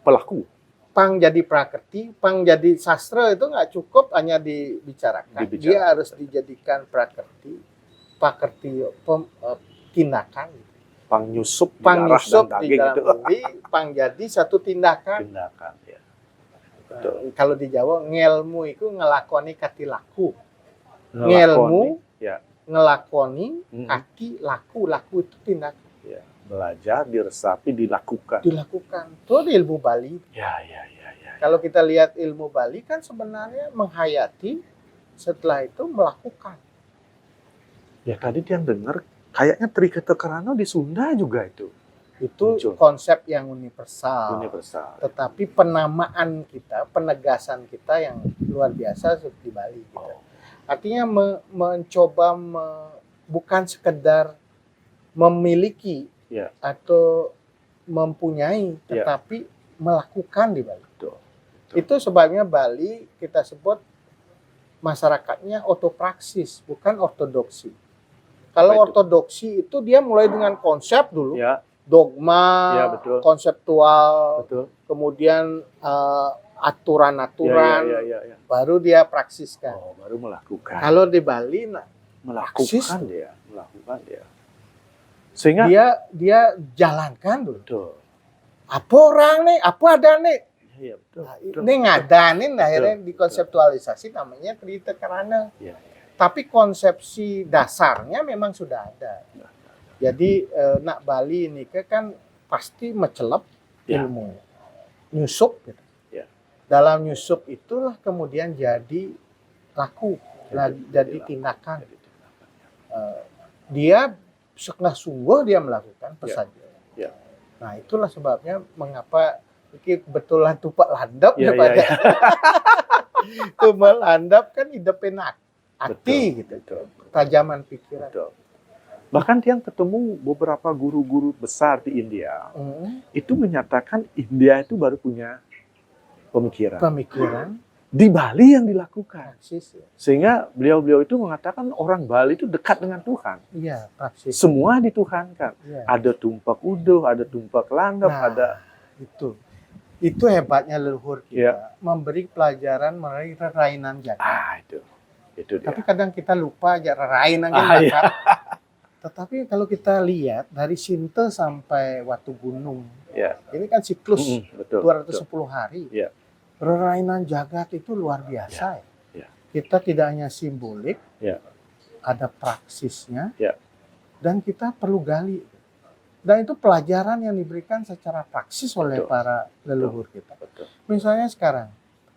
pelaku. Pang jadi prakerti, pang jadi sastra itu nggak cukup hanya dibicarakan. Dia harus dijadikan prakerti, tindakan. Pangnyusup di darah dan Pangnyusup di daging dalam itu. bumi, pangjadi satu tindakan. Tindakan, ya. Kalau di Jawa ngelmu itu ngelakoni kati laku. Ngelakoni, Ngelmu ya. ngelakoni kati laku. Laku itu tindakan. Ya. Belajar, diresapi, dilakukan. Itu ilmu Bali. Ya. Kalau kita lihat ilmu Bali kan sebenarnya menghayati, setelah itu melakukan. Ya tadi yang dengar kayaknya Triketo Karano di Sunda juga itu. Itu muncul. Konsep yang universal. Tetapi penamaan kita, penegasan kita yang luar biasa di Bali. Gitu. Artinya mencoba bukan sekedar memiliki atau mempunyai, tetapi melakukan di Bali. Itu sebabnya Bali kita sebut masyarakatnya otopraksis, bukan ortodoksi. Kalau ortodoksi itu dia mulai dengan konsep dulu, dogma, konseptual, kemudian aturan-aturan, baru dia praksiskan. Baru melakukan. Kalau di Bali, melakukan dia. Sehingga dia jalankan dulu. Betul. Apa orang nih, apa ada nih? Iya, betul. Ini ngadanin akhirnya dikonseptualisasi namanya Triketo Karana. Tapi konsepsi dasarnya memang sudah ada. Jadi nak Bali ini kan pasti mencelep ilmu, nyusup gitu. Dalam nyusup itulah kemudian jadi laku, jadi tindakan. Dia sungguh dia melakukan pesajian. Nah itulah sebabnya mengapa kebetulan tupak landap daripada tupak landap kan hidupnya hati gitu, tajaman pikiran. Bahkan yang ketemu beberapa guru-guru besar di India, itu menyatakan India itu baru punya pemikiran. Di Bali yang dilakukan. Praksis, ya. Sehingga beliau-beliau itu mengatakan orang Bali itu dekat dengan Tuhan. Iya, praksis. Semua dituhankan. Ya. Ada tumpak uduh, ada tumpak landap, ada itu hebatnya leluhur kita, memberi pelajaran melalui rerainan jagat. Itu dia. Tapi kadang kita lupa aja rerainan jagat. Tetapi kalau kita lihat dari Sinte sampai Watu Gunung, ini kan siklus 210 hari. Rerainan jagat itu luar biasa. Kita tidak hanya simbolik, ada praksisnya, dan kita perlu gali. Dan itu pelajaran yang diberikan secara praksis oleh para leluhur kita. Misalnya sekarang,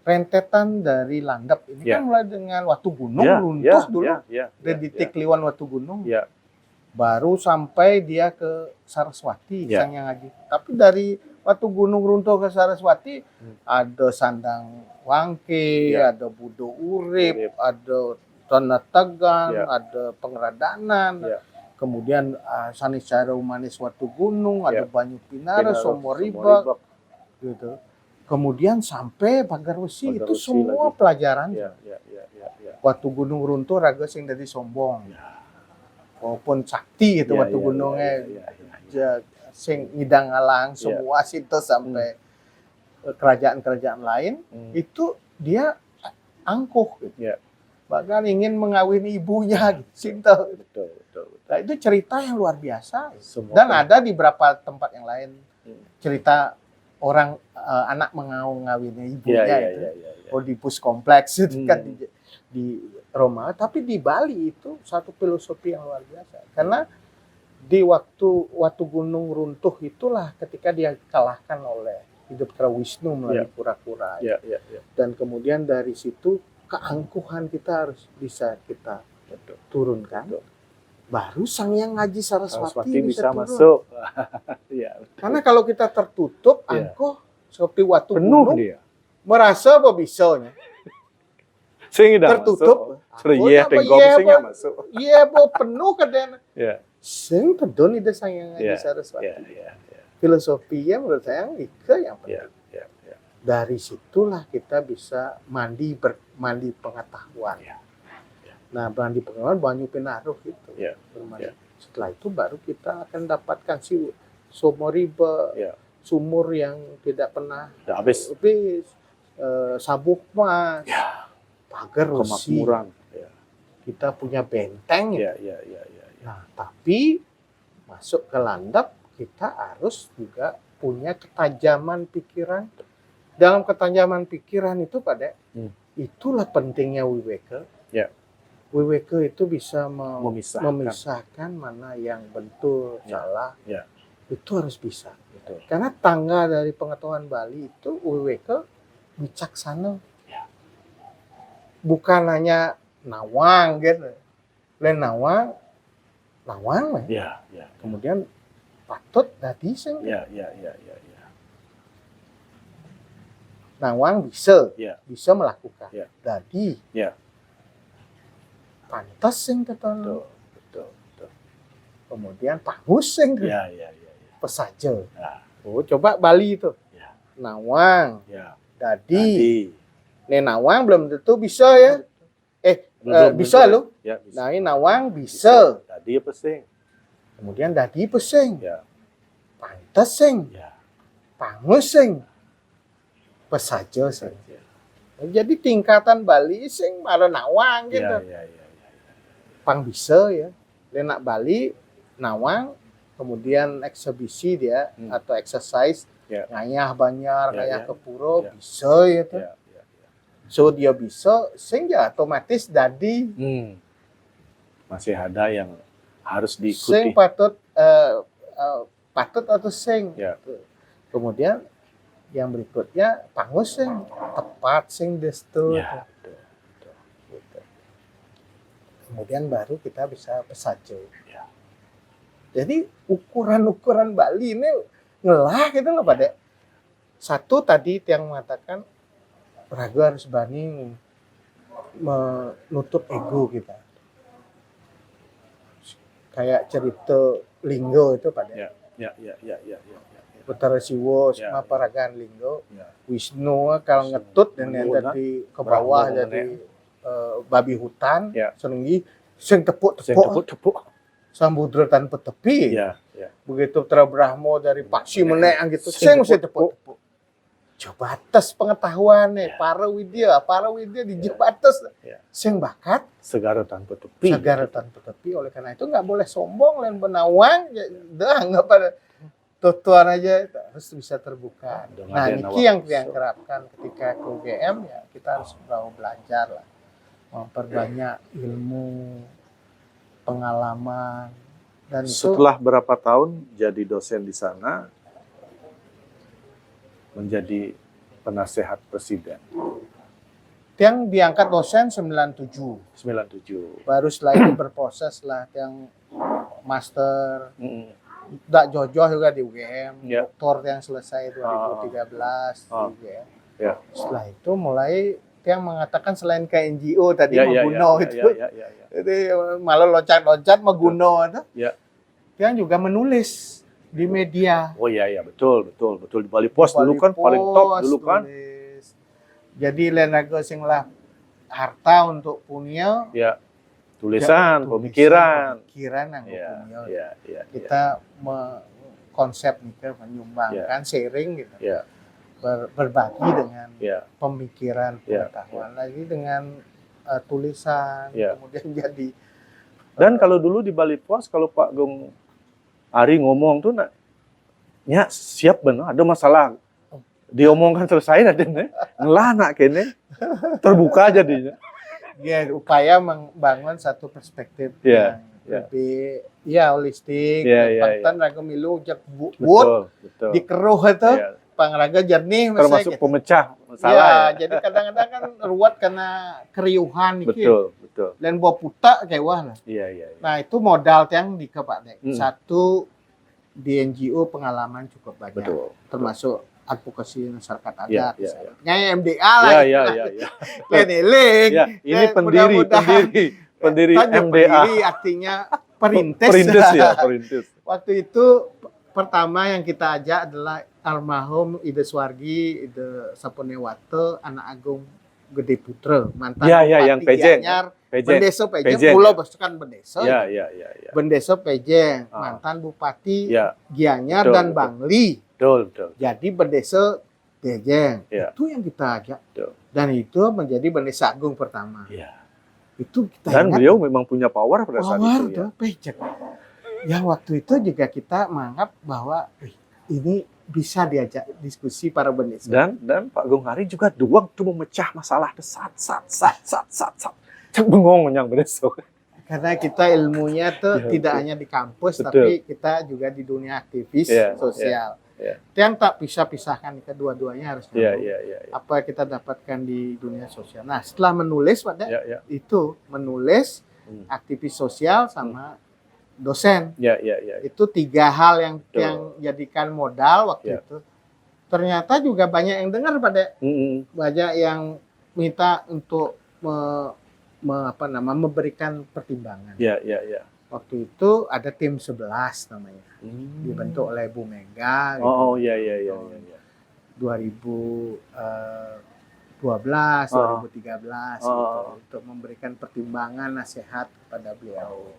rentetan dari landap ini kan mulai dengan Watu Gunung, runtuh dulu. Dedik Kliwon Watu Gunung. Baru sampai dia ke Saraswati, Sang Hyang Aji. Tapi dari Watu Gunung runtuh ke Saraswati, ada Sandang Wangke, ada Budo Urip, ada Tanah Tegang, ada Pengeradanan, kemudian Saniscara Humanis Watu Gunung, ada Banyu Pinara, Somoribak, gitu. Kemudian sampai Pagar Wesi, itu semua pelajaran. Watu Gunung runtuh raga sing dari sombong. Maupun sakti itu Watu Gunungnya. Sing ngidang alang semua situ sampai kerajaan-kerajaan lain itu dia angkuh gitu. Bahkan ingin mengawini ibunya gitu, Sinta. Betul. Nah, itu cerita yang luar biasa. Dan ada di beberapa tempat yang lain cerita orang anak mengawini ibunya itu. Oedipus kompleks itu kan di Roma, tapi di Bali itu satu filosofi yang luar biasa. Karena di waktu Watu Gunung runtuh itulah ketika dia kalahkan oleh Hidupkara Wisnu melalui kura-kura. Dan kemudian dari situ keangkuhan kita harus bisa kita turunkan. Baru Sang Hyang Aji Saraswati bisa masuk. Karena kalau kita tertutup, angkuh seperti Watu Gunung, dia merasa apa bisanya. Tertutup. Masuk. Iya, penuh kadang. Sing pedon itu Sang Hyang Aji Saraswati. Filosofinya menurut saya itu yang penting. Dari situlah kita bisa mandi pengetahuan. Nah, mandi pengetahuan Banyu Pinaruh itu. Setelah itu baru kita akan dapatkan Somoriba, sumur yang tidak pernah habis. Sabuk Mas, Pagar Wesi. Kita punya benteng. Nah, tapi masuk ke landap, kita harus juga punya ketajaman pikiran. Dalam ketajaman pikiran itu itulah pentingnya Wiyaweka. Ya. Wiyaweka itu bisa memisahkan mana yang betul, salah. Ya. Itu harus bisa. Betul. Karena tangga dari pengetahuan Bali itu Wiyaweka bijaksana. Ya. Bukan hanya nawang gitu. Lain nawang lah. Ya. Kemudian patut dadi sing. Ya. Nawang bisa melakukan. Ya. Dadi. Ya. Pantas sing keton. Betul. Kemudian pangus sing. Ya. Pesaja. Ya. Oh, coba Bali itu. Ya. Nawang. Ya. Dadi. Nawang belum tentu bisa ya. Bisa loh. Ya, bisa. Nah, ini nawang bisa. Dadi pesing. Kemudian dadi pesing. Ya. Pantes sing. Ya. Pangus sing. Pesaja sing. Jadi tingkatan Bali sing maro nawang gitu. Ya. Pang bisa ya. Lenak Bali nawang, kemudian eksebisi dia atau exercise ngayah Banjar, ngayah ke Puro bisa ya tuh. Ya. So dia bisa sing ya otomatis dadi. Masih ada yang harus diikuti. Sing patut atau sing. Ya. Kemudian yang berikutnya pangus sing tepat sing destu. Ya, betul. Gitu. Kemudian baru kita bisa pesajo. Ya. Jadi ukuran-ukuran Bali ini ngelah gitu loh Pak Dek. Satu tadi yang mengatakan raga harus berani menutup ego kita. Kayak cerita Linggo itu Pak Dek. Ya. Utara Siwo, Ya. Maparagan Linggo. Ya. Wisnu kalau ngetut dan yang jadi ke bawah jadi babi hutan, senenggi sing tepuk-tepuk. Samudra tanpa tepi. Ya. Begitu Brahmo dari Paksi Meneang gitu, sing mesti tepuk-tepuk. Jabatas pengetahuan nih, para widya di jabatas. Sing bakat Segara tanpa tepi. Oleh karena itu nggak boleh sombong dan benawang, dah nggak pada tutuan aja harus bisa terbuka. Nah, ini yang kerapkan ketika ke UGM ya kita harus belajar lah, memperbanyak ilmu, pengalaman dan setelah berapa tahun jadi dosen di sana, menjadi penasehat presiden. Yang diangkat dosen 97. Baru setelah itu berproses lah yang master. Nggak jojoh juga di UGM. Doktor yang selesai 2013 di UGM. Setelah itu mulai yang mengatakan selain ke NGO tadi Maguno itu. Jadi malah loncat-loncat Maguno itu. Yang juga menulis di media. Oh iya betul di Bali Post dulu kan paling top dulu kan. Jadi lenaga sing lah harta untuk punya. Ya. Tulisan, pemikiran yang punya. Kita konsep nih menyumbangkan sharing gitu. Berbagi dengan pemikiran, pengetahuan lagi dengan tulisan kemudian jadi. Dan kalau dulu di Bali Post kalau Pak Gong Ari ngomong tuh siap benar ada masalah diomongkan selesai nanti ngelah nak kene terbuka jadinya. Ya upaya membangun satu perspektif yang lebih holistik. Pantan raga milu jak buat dikeruh itu pangraga jernih termasuk gitu. Pemecah masalah. Jadi kadang-kadang kan ruwet karena keriuhan betul. Dan bawa putak kayak wah lah. Nah itu modal yang di Pak Dek. Satu di NGO pengalaman cukup banyak. Termasuk advokasi masyarakat adat. Nyai MDA lah. Ini pendiri MDA. Pendiri artinya perintis. Waktu itu pertama yang kita ajak adalah almarhum Ide Swargi, Ide Saponewato, anak agung Gede Putra, mantan Bupati Gianyar, Bendeso Pejeng, Pulau Besukan Bendeso. Bendeso Pejeng, mantan Bupati Gianyar dan Bangli. Betul. Jadi Bendeso Pejeng. Itu yang kita ajak. Dan itu menjadi Bendesa Agung pertama. Itu kita dan beliau memang punya power pada saat itu. Pejeng. yang waktu itu juga kita menganggap bahwa ini bisa diajak diskusi para bendesa. Dan Pak Gong Hari juga doang tuh memecah masalah sat. Bengong yang bendesa. Karena kita ilmunya tuh tidak hanya di kampus, tapi kita juga di dunia aktivis sosial. Yang tak bisa-pisahkan, kedua-duanya harus apa kita dapatkan di dunia sosial. Nah, setelah menulis itu menulis aktivis sosial sama dosen. Itu 3 hal yang jadikan modal waktu itu. Ternyata juga banyak yang dengar banyak yang minta untuk memberikan pertimbangan. Waktu itu ada tim 11 namanya. Dibentuk oleh Bu Mega gitu. 2012, 2013 gitu, untuk memberikan pertimbangan nasihat kepada beliau.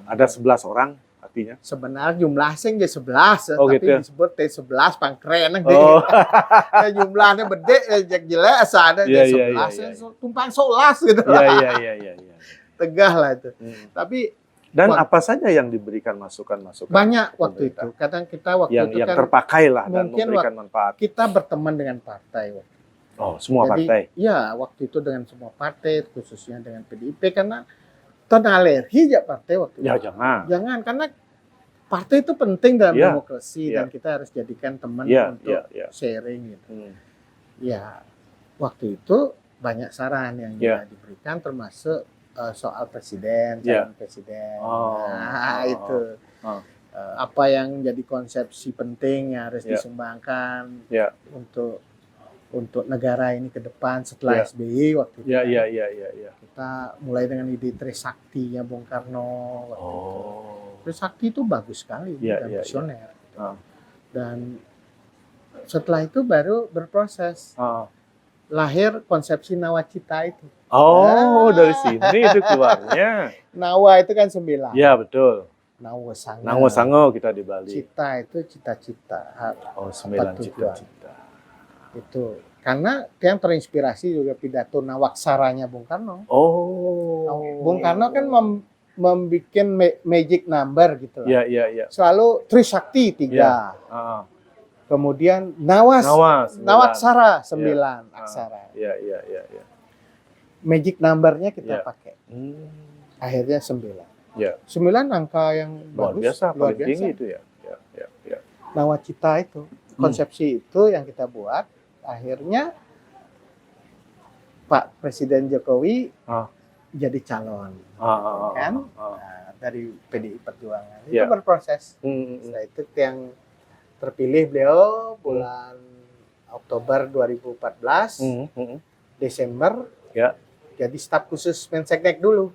Ada 11 orang artinya. Sebenarnya jumlah sing 11, tapi gitu. disebut T11 pangkren jumlahnya bede jak jelek ada 11 tumpang 11 gitu. Tegah lah itu. Tapi dan apa saja yang diberikan masukan-masukan? Banyak waktu itu. Kadang kita waktu itu yang terpakai lah dan memberikan manfaat. Kita berteman dengan partai waktu. Semua partai. Iya, waktu itu dengan semua partai, khususnya dengan PDIP karena alergi ya partai waktu itu. Jangan karena partai itu penting dalam demokrasi dan kita harus jadikan teman untuk sharing gitu. Ya, waktu itu banyak saran yang diberikan termasuk soal presiden, calon presiden. Itu. Apa yang jadi konsepsi penting yang harus disumbangkan untuk negara ini ke depan setelah SBY waktu itu. Kita mulai dengan ide Trisakti-nya Bung Karno waktu itu. Trisakti itu bagus sekali dan visioner. Dan setelah itu baru berproses. Lahir konsepsi nawacita itu. Dari sini itu keluarnya. Nawa itu kan 9. Iya, betul. Nawa Sango kita di Bali. Cita itu cita-cita. 9 cita-cita. Itu karena yang terinspirasi juga pidato Nawaksaranya Bung Karno. Bung Karno kan membuat magic number gitu. Selalu Trisakti 3. Kemudian Nawaksara 9 aksara. Magic numbernya kita pakai. Akhirnya 9. 9 angka yang bagus, luar biasa. Tinggi itu ya. Nawacita itu, konsepsi itu yang kita buat. Akhirnya Pak Presiden Jokowi jadi calon, kan? Dari PDI Perjuangan itu berproses. Setelah itu yang terpilih beliau bulan Oktober 2014, Desember jadi staf khusus Menseknek dulu.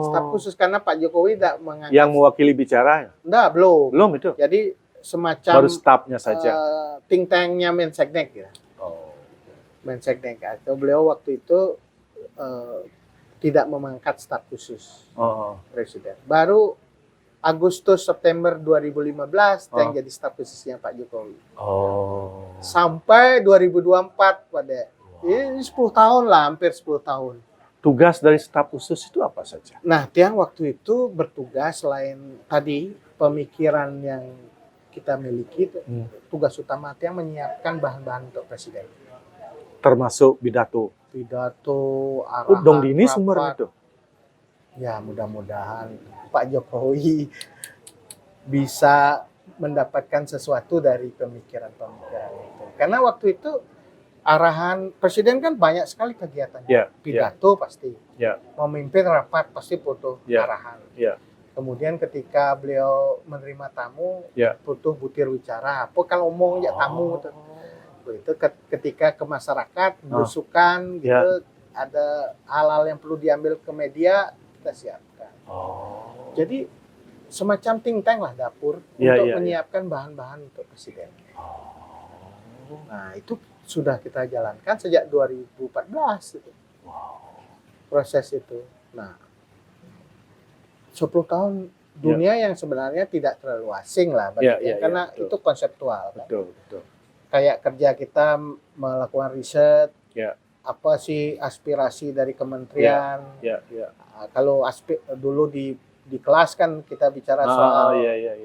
Staf khusus karena Pak Jokowi tidak mengangkat. Yang mewakili bicara? Enggak, belum itu. Jadi semacam baru stafnya saja. Think tanknya Menseknek ya. Menseknek atau beliau waktu itu tidak memangkat staf khusus presiden. Baru Agustus September 2015 yang jadi staf khususnya Pak Jokowi. Sampai 2024 pada ini 10 tahun lah, hampir 10 tahun. Tugas dari staf khusus itu apa saja? Nah, Tiang waktu itu bertugas selain tadi pemikiran yang kita miliki, tugas utama Tiang menyiapkan bahan-bahan untuk presiden. Termasuk pidato, arahan, dong dini sumber itu. Ya, mudah-mudahan Pak Jokowi bisa mendapatkan sesuatu dari pemikiran-pemikiran itu. Karena waktu itu arahan presiden kan banyak sekali kegiatannya. Pidato pasti. Memimpin rapat pasti butuh arahan. Kemudian ketika beliau menerima tamu, butuh butir bicara. Apa kalau ngomong ya tamu itu ketika ke masyarakat, berusukan gitu, ada hal-hal yang perlu diambil ke media, kita siapkan. Jadi semacam think tank lah dapur untuk menyiapkan bahan-bahan untuk presiden. Nah, itu sudah kita jalankan sejak 2014 itu. Proses itu. Nah, 10 tahun dunia yang sebenarnya tidak terlalu asing lah karena itu konseptual. Betul. Kayak kerja kita melakukan riset, apa sih aspirasi dari kementerian. Kalau dulu di di kelas kan kita bicara soal iya.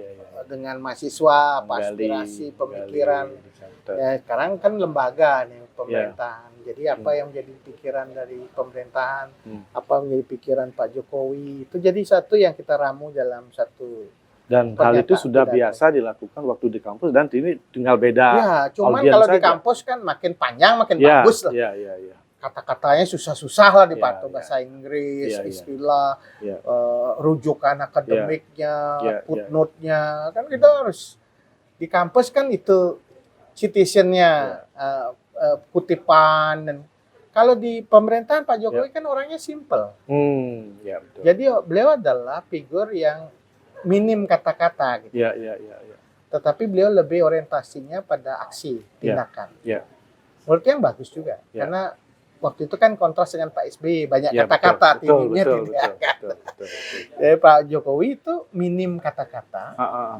dengan mahasiswa, apa Menggali, aspirasi, pemikiran. menggali. Ya, sekarang kan lembaga nih pemerintahan. Jadi apa yang menjadi pikiran dari pemerintahan, apa menjadi pikiran Pak Jokowi, itu jadi satu yang kita ramu dalam satu. Dan hal itu sudah biasa dilakukan waktu di kampus dan ini tinggal beda. Ya, cuman kalau di kampus kan makin panjang makin bagus lah. Iya. Kata-katanya susah-susah lah dipakai bahasa Inggris, istilah, rujukan akademiknya, footnote-nya. Kan kita harus di kampus kan itu citizen-nya, kutipan. Dan kalau di pemerintahan Pak Jokowi kan orangnya simple. Betul. Jadi beliau adalah figur yang minim kata-kata gitu. Iya. Tetapi beliau lebih orientasinya pada aksi, tindakan. Menurut yang bagus juga. Karena waktu itu kan kontras dengan Pak SBY, banyak kata-kata, tindakannya tindakan. Jadi Pak Jokowi itu minim kata-kata,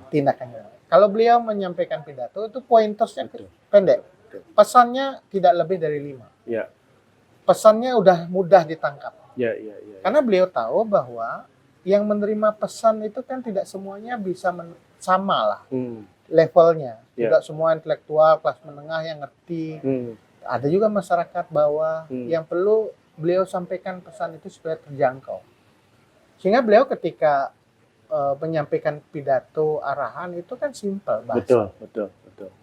tindakannya. Kalau beliau menyampaikan pidato itu pointersnya pendek. Pesannya tidak lebih dari 5. Pesannya udah mudah ditangkap. Karena beliau tahu bahwa yang menerima pesan itu kan tidak semuanya bisa sama lah levelnya. Tidak semua intelektual kelas menengah yang ngerti. Ada juga masyarakat bawah yang perlu beliau sampaikan pesan itu supaya terjangkau. Sehingga beliau ketika menyampaikan pidato arahan itu kan simpel bahasa. Betul.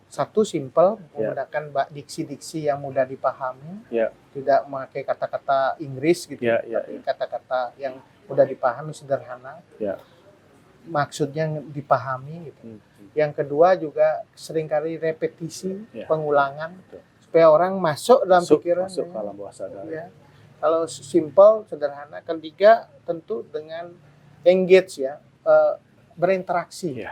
Satu simpel, menggunakan diksi-diksi yang mudah dipahami, tidak memakai kata-kata Inggris gitu, tapi kata-kata yang mudah dipahami, sederhana, maksudnya dipahami gitu. Yang kedua juga seringkali repetisi, pengulangan, supaya orang masuk dalam pikiran, masuk dalam bawah sadar. Kalau simple, sederhana. Ketiga tentu dengan engage berinteraksi.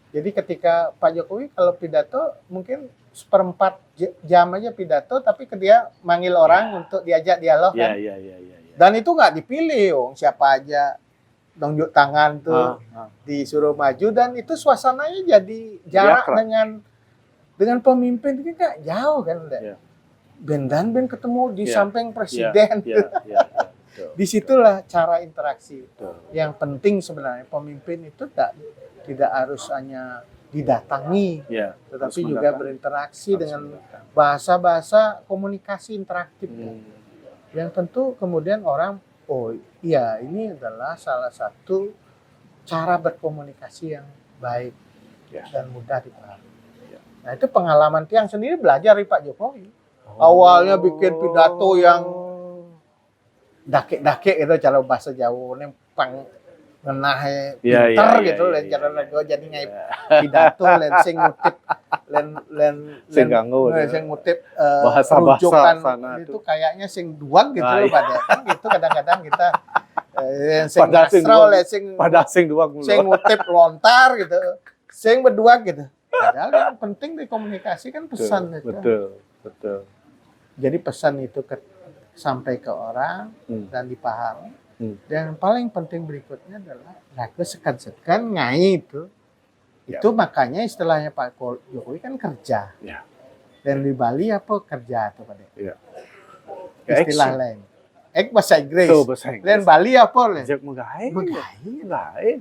Jadi ketika Pak Jokowi kalau pidato mungkin seperempat jam aja pidato, tapi dia manggil orang untuk diajak dialog kan. Dan itu nggak dipilih, siapa aja nunjuk tangan tuh disuruh maju, dan itu suasananya jadi jarak dengan pemimpin itu nggak jauh kan. Ben ketemu di samping presiden. Disitulah cara interaksi. Yang penting sebenarnya pemimpin itu tidak harus hanya didatangi, tetapi juga berinteraksi dengan bahasa-bahasa komunikasi interaktif. Yang tentu kemudian orang, ini adalah salah satu cara berkomunikasi yang baik dan mudah dipahami. Nah itu pengalaman Tiang sendiri belajar dari Pak Jokowi. Awalnya bikin pidato yang dake-dake itu cara bahasa Jawa, nempang ngenah pinter gitu, cara nego jadi ngai pidato, sing ngutip, sing ngutip rujukan itu kayaknya sing duang gitu loh pada gitu kadang-kadang kita sing astral sing duang sing ngutip lontar gitu, sing berdua gitu. Padahal yang penting di komunikasi kan pesan itu. Betul. Jadi pesan itu sampai ke orang dan dipahami. Dan yang paling penting berikutnya adalah raga sekan-sekan ngai itu. Itu makanya istilahnya Pak Jokowi kan kerja. Dan di Bali apa kerja tuh Pak? Istilah lain. Bahasa Inggris. Dan Bali apa le? Menggai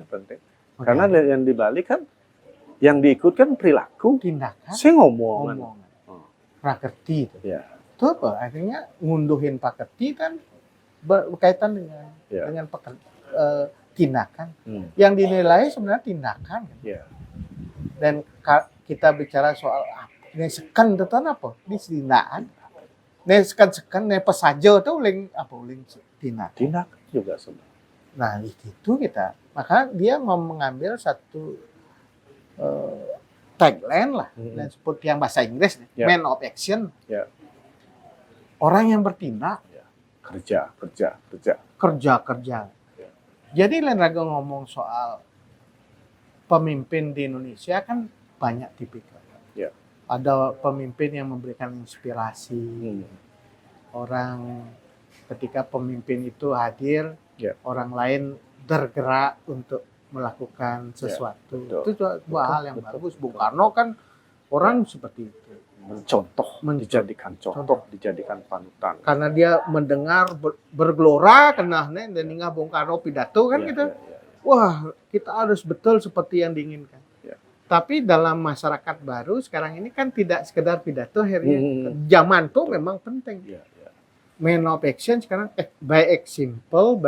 penting. Karena yang di Bali kan yang diikutkan perilaku, tindakan, saya ngomong. Prakerti itu. Itu apa? Akhirnya ngunduhin Prakerti kan berkaitan dengan tindakan. Yang dinilai sebenarnya tindakan. Dan kita bicara soal ini sekan itu apa? Ini tindakan. Ini sekan ini pesajo itu uling tindakan. Tindakan juga sebenarnya. Nah itu kita, maka dia mau mengambil satu tagline lah, dan seperti yang bahasa Inggris, man of action. Orang yang bertindak. Kerja. Jadi lain lagi ngomong soal pemimpin di Indonesia kan banyak tipikal. Ada pemimpin yang memberikan inspirasi. Orang ketika pemimpin itu hadir, orang lain tergerak untuk melakukan sesuatu. Itu dua hal yang bagus. Bung Karno kan orang seperti itu. Dijadikan contoh, dijadikan panutan. Karena dia mendengar bergelora, dan ingat Bung Karno pidato kan gitu. wah kita harus betul seperti yang diinginkan. Ya. Tapi dalam masyarakat baru sekarang ini kan tidak sekedar pidato, akhirnya zaman tuh memang penting. Ya, ya. Man of action sekarang by example,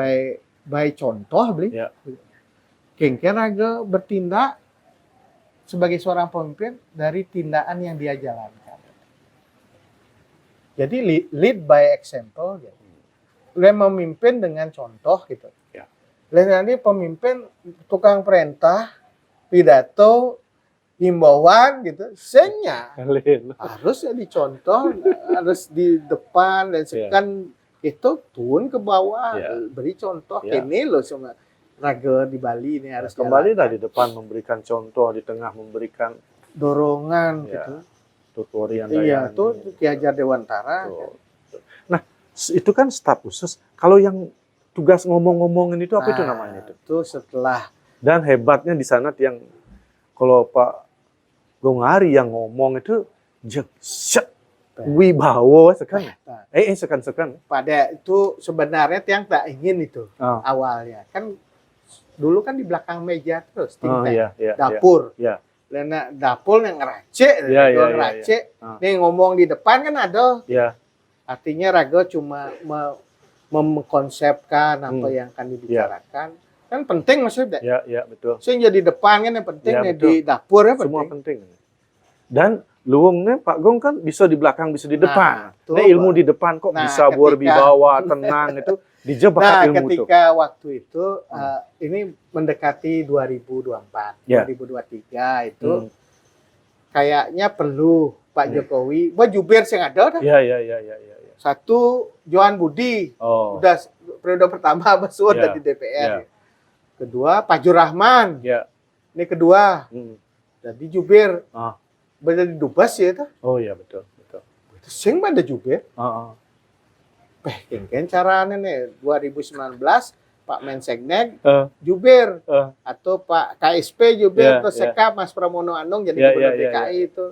by contoh beli. Ya. Kengken raga bertindak sebagai seorang pemimpin dari tindakan yang dia jalankan. Jadi lead by example gitu. Dia memimpin dengan contoh gitu. Ya. Dan nanti pemimpin tukang perintah, pidato, himbauan gitu, senya harus ya dicontoh, harus di depan dan sekan itu turun ke bawah, beri contoh. Ini loh sama raga di Bali ini harus kembali dari depan memberikan contoh, di tengah memberikan dorongan gitu. Tutorial iya, itu Ki Hajar Dewantara. Nah, itu kan staf khusus. Kalau yang tugas ngomong-ngomongin itu apa itu namanya itu? Itu setelah. Dan hebatnya di sana yang kalau Pak Gongari yang ngomong itu wibawa sekan. Sekan. Pada itu sebenarnya yang tak ingin itu awalnya. Kan dulu kan di belakang meja terus dapur. Iya. Lena dapur yang ngeracek, nih ngomong di depan kan ada. Iya. Artinya raga cuma mengkonsepkan apa yang akan dibicarakan. Kan penting maksudnya. Iya, betul. Saya jadi depan kan yang penting di dapur ya penting. Semua penting. Dan luwungnya Pak Gong kan bisa di belakang, bisa di depan. Nah, ilmu di depan kok bisa berwibawa, tenang itu dijebak ilmu itu. Ketika waktu itu ini mendekati 2024, 2023 itu kayaknya perlu Pak Jokowi, buat jubir yang ada. Iya. Satu Johan Budi, udah periode pertama masuk di DPR. Kedua Pak Jurahman. Ini kedua. Jadi jubir. Berada di Dubas ya itu. Oh iya betul. Itu sing ada jubir. Kengken caranya nih 2019 Pak Menseknek jubir atau Pak KSP jubir atau Sekap Mas Pramono Anung jadi gubernur DKI itu.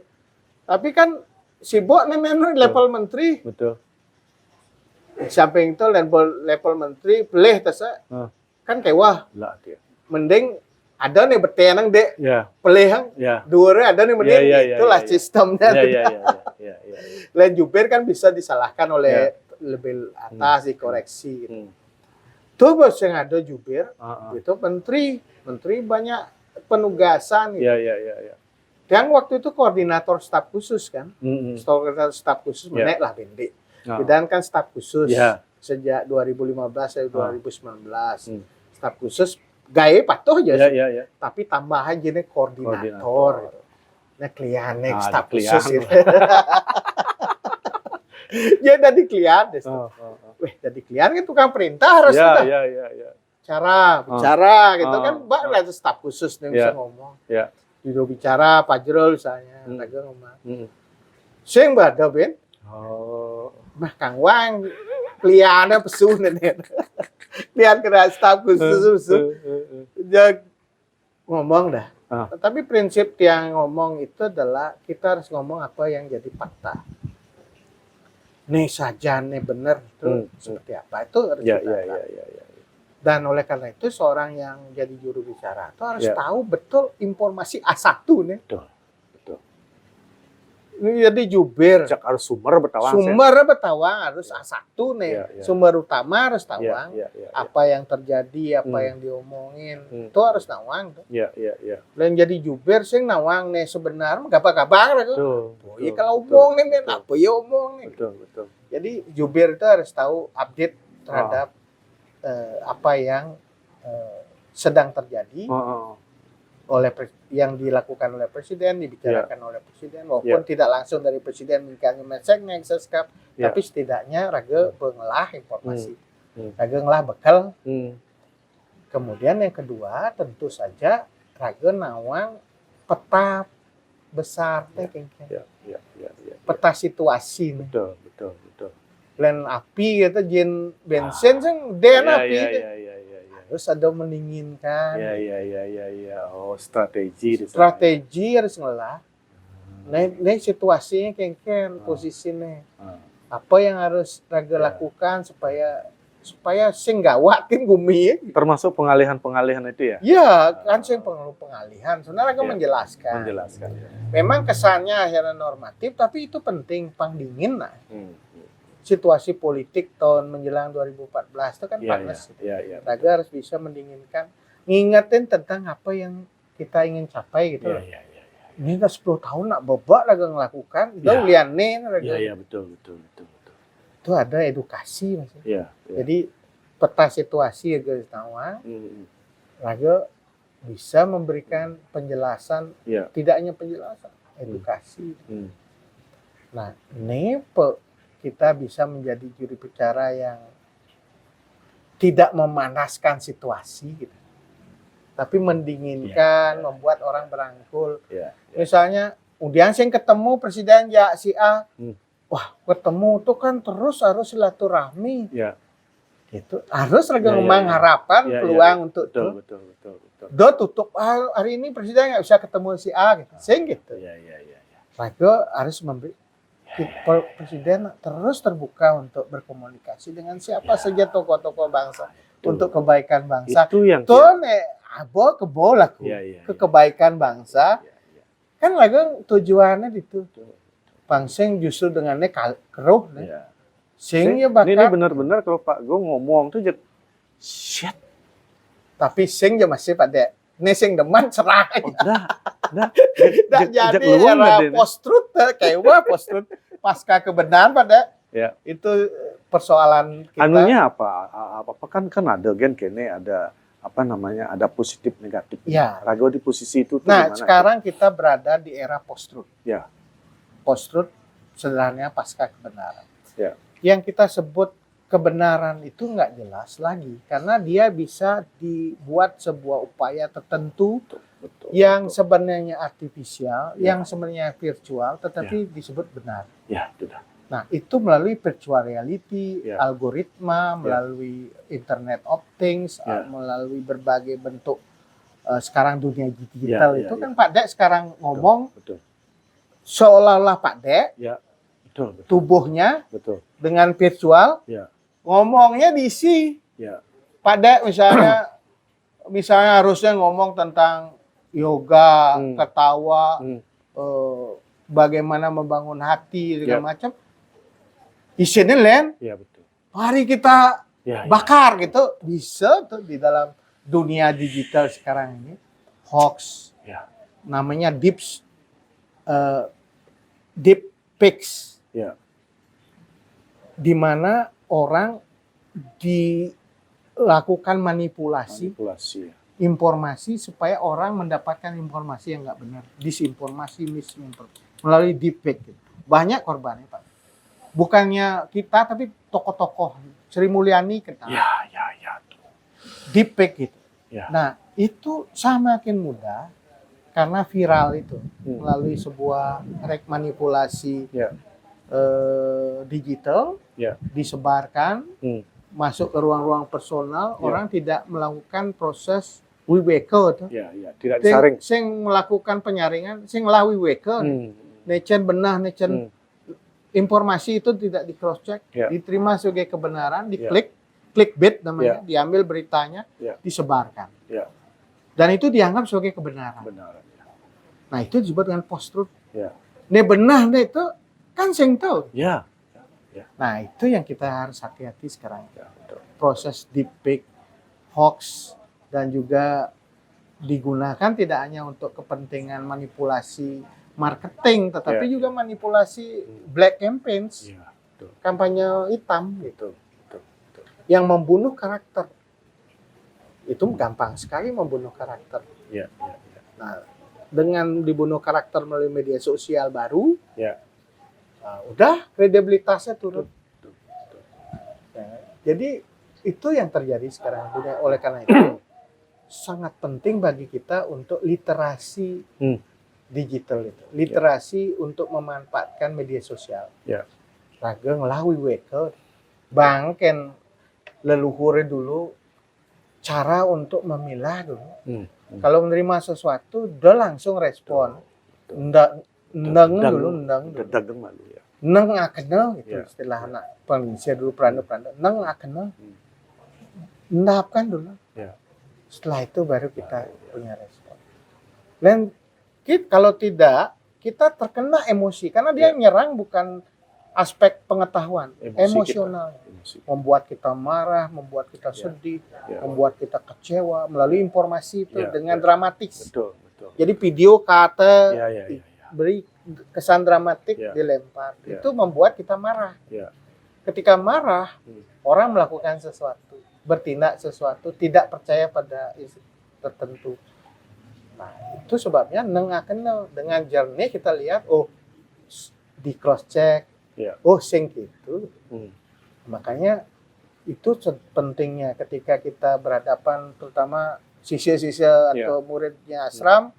Tapi kan sibuk nih level menteri. Betul. Samping itu level menteri pelih tesa kan kewah. Mending ada nih bertenang dek pelih dua ada nih mending itulah sistemnya. Lain jubir kan bisa disalahkan oleh lebih atas dikoreksi gitu. Tuh bos yang ada jubir itu menteri banyak penugasan gitu. Dan waktu itu koordinator staf khusus kan. Staf khusus menek lah Bendi. Dan kan staf khusus sejak 2015 sampai 2019. Staf khusus gaya patuh aja sih. Tapi tambahan jadi koordinator gitu. Nah kliennya staf khusus gitu. Dia jadi klien deh. Jadi klien kan tukang perintah harus cara bicara gitu kan, Mbak ada staf khusus yang bisa ngomong. Judul bicara Pak Jrol misalnya, raga ngomong. Sing ada Ben. Bah Kang Wang kliennya pesun nih. Klien kena staf khusus. Dia ngomong dah. Tapi prinsip yang ngomong itu adalah kita harus ngomong apa yang jadi fakta. Nih saja nih benar itu seperti apa itu harus dan oleh karena itu seorang yang jadi juru bicara itu harus tahu betul informasi A1 nih. Betul. Ini jadi jubir. Harus sumber betawang. Harus A1 nih. Sumber utama harus tawang. Apa yang terjadi, apa yang diomongin itu harus nawang. Dan jadi jubir sing nawang nih sebenarnya kabar itu. Kalau omong nih apa ya omong nih. Betul. Jadi jubir itu harus tahu update terhadap apa yang sedang terjadi oleh yang dilakukan oleh presiden, dibicarakan oleh presiden, walaupun tidak langsung dari presiden misalnya Menseknek, Seskap, tapi setidaknya raga pengelah informasi, raga ngelah bekal. Kemudian yang kedua tentu saja raga nawang peta besar peta situasi. Betul. Len api gitu jin bensin sing den api. Harus ada meningginkan. Strategi harus ngelah. Nah, situasinya kengken posisinya. Apa yang harus raga lakukan supaya supaya sing gawatin gumi. Termasuk pengalihan-pengalihan itu ya? Iya, kan sing pengalihan. Sebenarnya kan menjelaskan. Menjelaskan. Ya. Memang kesannya akhirnya normatif, tapi itu penting pangdingin nah. Situasi politik tahun menjelang 2014 itu kan panas. Raga harus bisa mendinginkan, ngingetin tentang apa yang kita ingin capai gitu. Ini udah 10 tahun nak bebak Raga ngelakukan, udah liane Raga. Iya, betul. Itu ada edukasi Mas. Iya. Jadi peta situasi Raga tahu, Raga bisa memberikan penjelasan, tidak hanya penjelasan, edukasi. Nah, ini kita bisa menjadi juru bicara yang tidak memanaskan situasi gitu. Tapi mendinginkan, membuat orang berangkul. Misalnya, udah sing ketemu presiden ya si A, wah ketemu tuh kan terus harus silaturahmi. Itu harus memang harapan, peluang untuk betul. Do tutup hari ini presiden nggak bisa ketemu si A gitu, sing gitu. Raga harus memberi presiden terus terbuka untuk berkomunikasi dengan siapa saja tokoh-tokoh bangsa untuk kebaikan bangsa. Itu yang abo kebolaku ke kebaikan bangsa. Kan lagi tujuannya itu. Pangseng justru dengannya keruh. Sing ya bakal. Ini benar-benar kalau Pak Go ngomong tuh shit. Tapi sing ya masih pada nesing deman cerah. Dah jadi era post-truth kayak post-truth pasca kebenaran pada itu persoalan kita. Anunya apa kan ada kene ada ada positif negatif. Raga di posisi itu. Nah, sekarang kita berada di era post-truth. Post-truth sederhananya pasca kebenaran. Yang kita sebut kebenaran itu nggak jelas lagi karena dia bisa dibuat sebuah upaya tertentu yang sebenarnya artifisial, yang sebenarnya virtual, tetapi disebut benar. Nah, itu melalui virtual reality, algoritma, melalui Internet of Things, melalui berbagai bentuk. Sekarang dunia digital itu kan Pak Dek sekarang ngomong seolah-olah Pak Dek tubuhnya dengan virtual ngomongnya diisi. Pak Dek misalnya harusnya ngomong tentang yoga, ketawa, bagaimana membangun hati segala macam. Isinya lain. Mari kita bakar gitu. Bisa tuh di dalam dunia digital sekarang ini. Hoax. Namanya deep fakes. Di mana orang dilakukan manipulasi. Informasi supaya orang mendapatkan informasi yang nggak benar, disinformasi, misinformasi melalui deepfake. Banyak korbannya Pak. Bukannya kita tapi tokoh-tokoh Sri Mulyani kita. Deepfake gitu. Nah itu semakin mudah karena viral itu melalui sebuah manipulasi digital disebarkan. Masuk ke ruang-ruang personal, orang tidak melakukan proses wiweka. Tidak disaring. Sing melakukan penyaringan, sing lah wiweka. Necen benah, necen informasi itu tidak di cross check, diterima sebagai kebenaran, diklik, clickbait namanya, diambil beritanya, disebarkan. Dan itu dianggap sebagai kebenaran. Nah itu disebut dengan post-truth. Ne benah itu kan sing tahu. Nah itu yang kita harus hati-hati sekarang. Proses deepfake, hoax, dan juga digunakan tidak hanya untuk kepentingan manipulasi marketing, tetapi juga manipulasi black campaigns, kampanye hitam gitu, yang membunuh karakter. Itu gampang sekali membunuh karakter. Nah, dengan dibunuh karakter melalui media sosial baru, nah, udah kredibilitasnya turun. Jadi itu yang terjadi sekarang. Oleh karena itu sangat penting bagi kita untuk literasi digital itu, literasi untuk memanfaatkan media sosial. Raga ngelawi weke, bangken leluhur dulu cara untuk memilah dulu. Kalau menerima sesuatu, udah langsung respon. Ndang dulu. Neng akenal gitu istilah anak Indonesia dulu peranda neng akenal. Endapkan dulu. Ya. Setelah itu baru kita punya respon. Dan kalau tidak, kita terkena emosi karena dia nyerang bukan aspek pengetahuan, emosional. Membuat kita marah, membuat kita sedih, membuat kita kecewa melalui informasi itu dengan dramatis. Betul. Jadi video kata beri kesan dramatik dilempar. Itu membuat kita marah. Ketika marah, orang melakukan sesuatu, bertindak sesuatu, tidak percaya pada isu tertentu. Nah, itu sebabnya dengan jernih kita lihat, oh, di cross check, oh, sing gitu. Makanya itu pentingnya ketika kita berhadapan, terutama siswa-siswa atau muridnya asram,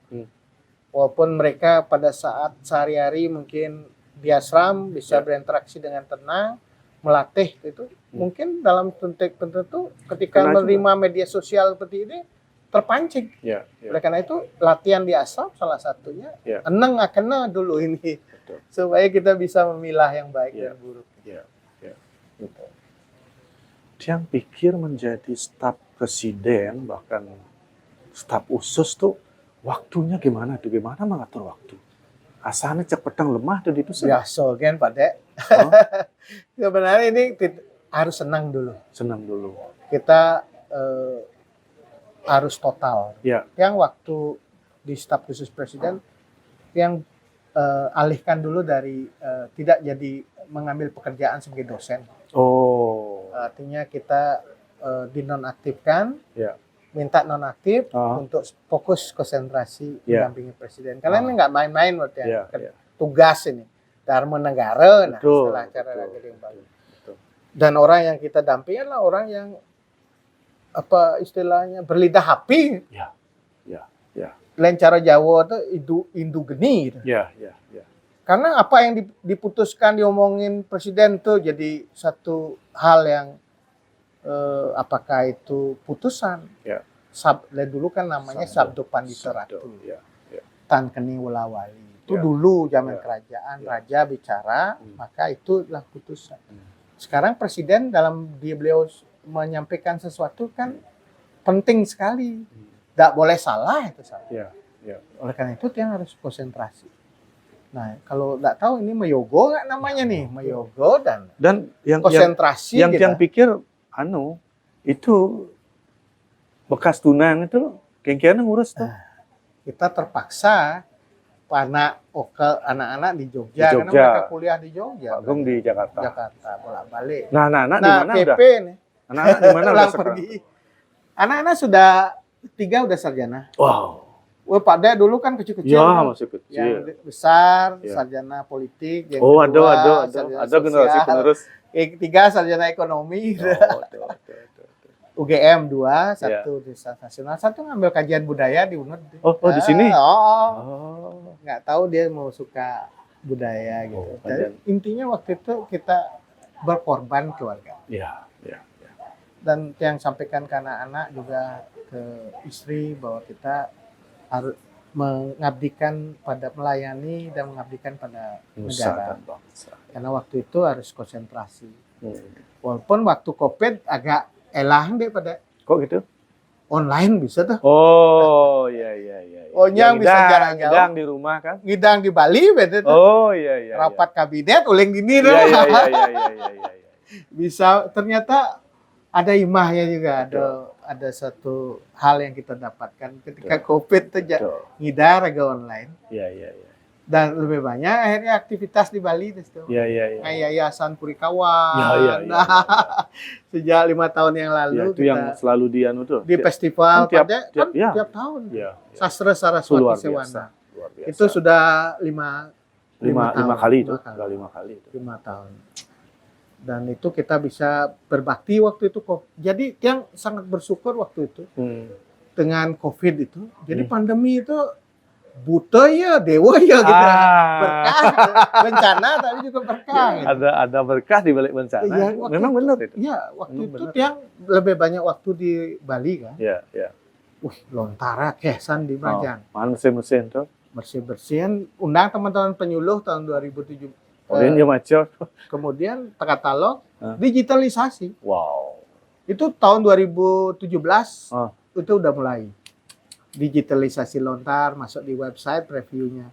walaupun mereka pada saat sehari-hari mungkin di asram bisa berinteraksi dengan tenang, melatih itu, mungkin dalam konteks tertentu ketika menerima media sosial seperti ini terpancing. Oleh karena itu latihan di asram salah satunya kena dulu ini. Betul. Supaya kita bisa memilah yang baik dan buruk. Gitu. Yang pikir menjadi staf presiden bahkan staf khusus tuh waktunya gimana tuh? Gimana mengatur waktu? Asalnya cek pedang lemah tuh itu biasa kan Pak Dek. Sebenarnya ini harus senang dulu. Kita harus total. Yang waktu di staf khusus presiden yang alihkan dulu dari tidak jadi mengambil pekerjaan sebagai dosen. Artinya kita dinonaktifkan, minta nonaktif untuk fokus konsentrasi mendampingi presiden. Karena ini nggak main-main berarti tugas ini. Dharma negara, nah istilah cara yang baru. Dan orang yang kita dampingi adalah orang yang apa istilahnya berlidah api. Lain cara Jawa itu indu geni. Gitu. Karena apa yang diputuskan diomongin presiden tuh jadi satu hal yang apakah itu putusan? Dulu kan namanya Sabdo Pandita Ratu. Tan Keni Wulawali. Itu dulu zaman kerajaan raja bicara, maka itulah putusan. Sekarang presiden dalam beliau menyampaikan sesuatu kan penting sekali. Tidak boleh salah itu salah. Oleh karena itu dia harus konsentrasi. Nah, kalau nggak tahu ini meyogo nggak namanya nih, meyogo dan yang konsentrasi. Yang pikir itu bekas tunang itu kengkian ngurus tuh. Kita terpaksa anak-anak di Jogja karena mereka kuliah di Jogja. Agung di Jakarta. Bolak-balik. Nah, anak-anak di mana udah? nih? Anak-anak di mana udah pergi? Anak-anak sudah 3 udah sarjana. Wow. Wah, Pak Dek dulu kan kecil-kecil. Masih kecil. Yang besar, sarjana politik. Yang kedua, ada generasi penerus. Yang ketiga, sarjana ekonomi. UGM 2, 1 di nasional, 1 ngambil kajian budaya di UNED. Di sini? Nggak tahu dia mau suka budaya gitu. Jadi intinya waktu itu kita berkorban keluarga. Dan yang sampaikan ke anak-anak juga ke istri bahwa kita harus mengabdikan pada melayani dan mengabdikan pada negara. Karena waktu itu harus konsentrasi. Walaupun waktu COVID agak elang deh pada. Kok gitu? Online bisa tuh. Iya. Yang bisa jarak jauh. Ngidang di rumah kan? Ngidang di Bali betul tuh. Iya. Rapat kabinet uling gini tuh. Iya. Bisa ternyata ada himahnya juga, ada satu hal yang kita dapatkan ketika COVID tuh ngidar agak online. Iya. Dan lebih banyak akhirnya aktivitas di Bali itu. Iya. Kayak Yayasan Purikawan. Sejak 5 tahun yang lalu itu yang selalu di festival tiap tahun. Sastra Saraswati Sewana. Itu sudah 5 kali. 5 tahun. Dan itu kita bisa berbakti waktu itu. Jadi yang sangat bersyukur waktu itu dengan COVID itu. Jadi pandemi itu buta ya, dewa ya gitu. Berkah, bencana tapi juga berkah. Gitu. Ada berkah di balik bencana. Memang benar itu. Iya, waktu itu yang lebih banyak waktu di Bali kan. Iya. Lontara kesan di Brajan. Mesin tuh. Bersih-bersihin, undang teman-teman penyuluh tahun 2007. Kemudian Kemudian katalog digitalisasi. Wow. Itu tahun 2017 itu udah mulai digitalisasi lontar, masuk di website reviewnya.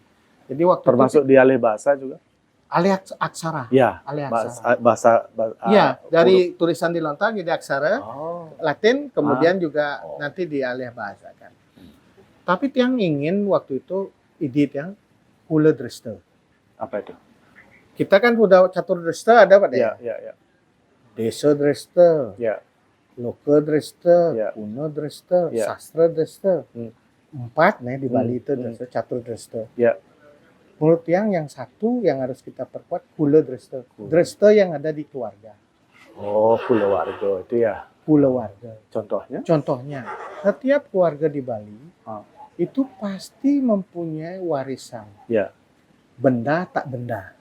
Jadi waktu termasuk di alih bahasa juga. Alih aksara. Ya. Alih bahasa. Iya, dari tulisan di lontar jadi aksara Latin, kemudian juga nanti di alih bahasa kan. Tapi yang ingin waktu itu edit yang Hule Dreste. Apa itu? Kita kan udah catur Dreste ada Pak ya? Iya. Desa Dreste. Ya. Loke Dreste, ya. Kuno Dreste, Sastra Dreste. 4 nih di Bali itu Dreste, catur Dreste. Ya. Menurut yang satu yang harus kita perkuat Hule Dreste. Dreste yang ada di keluarga. Oh, Kulawarga itu ya. Kulawarga. Contohnya? Contohnya, setiap keluarga di Bali itu pasti mempunyai warisan. Ya. Benda tak benda.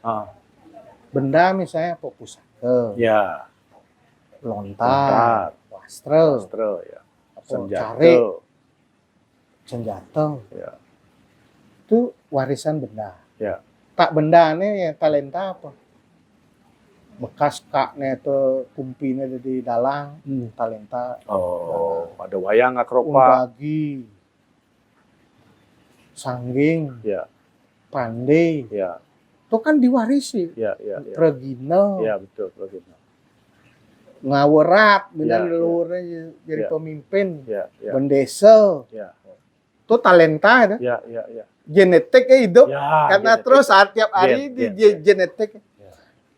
Benda misalnya pusaka. Ya. Lontar. Wastra. Ya. Senjata. Ya. Itu warisan benda. Ya. Tak benda nih ya talenta apa? Bekas kaknya itu kumpinya di dalang, talenta. Ada wayang akropa. Undagi. Sangging. Ya. Pandai. Ya. Itu kan diwarisi. Ya. Pregina. Ya, betul, Pregina. Ngawerat, bilang leluhurnya jadi pemimpin. Ya. Bendesa. Ya. Itu talenta ya. Genetiknya hidup. Karena genetik. terus tiap hari di genetik.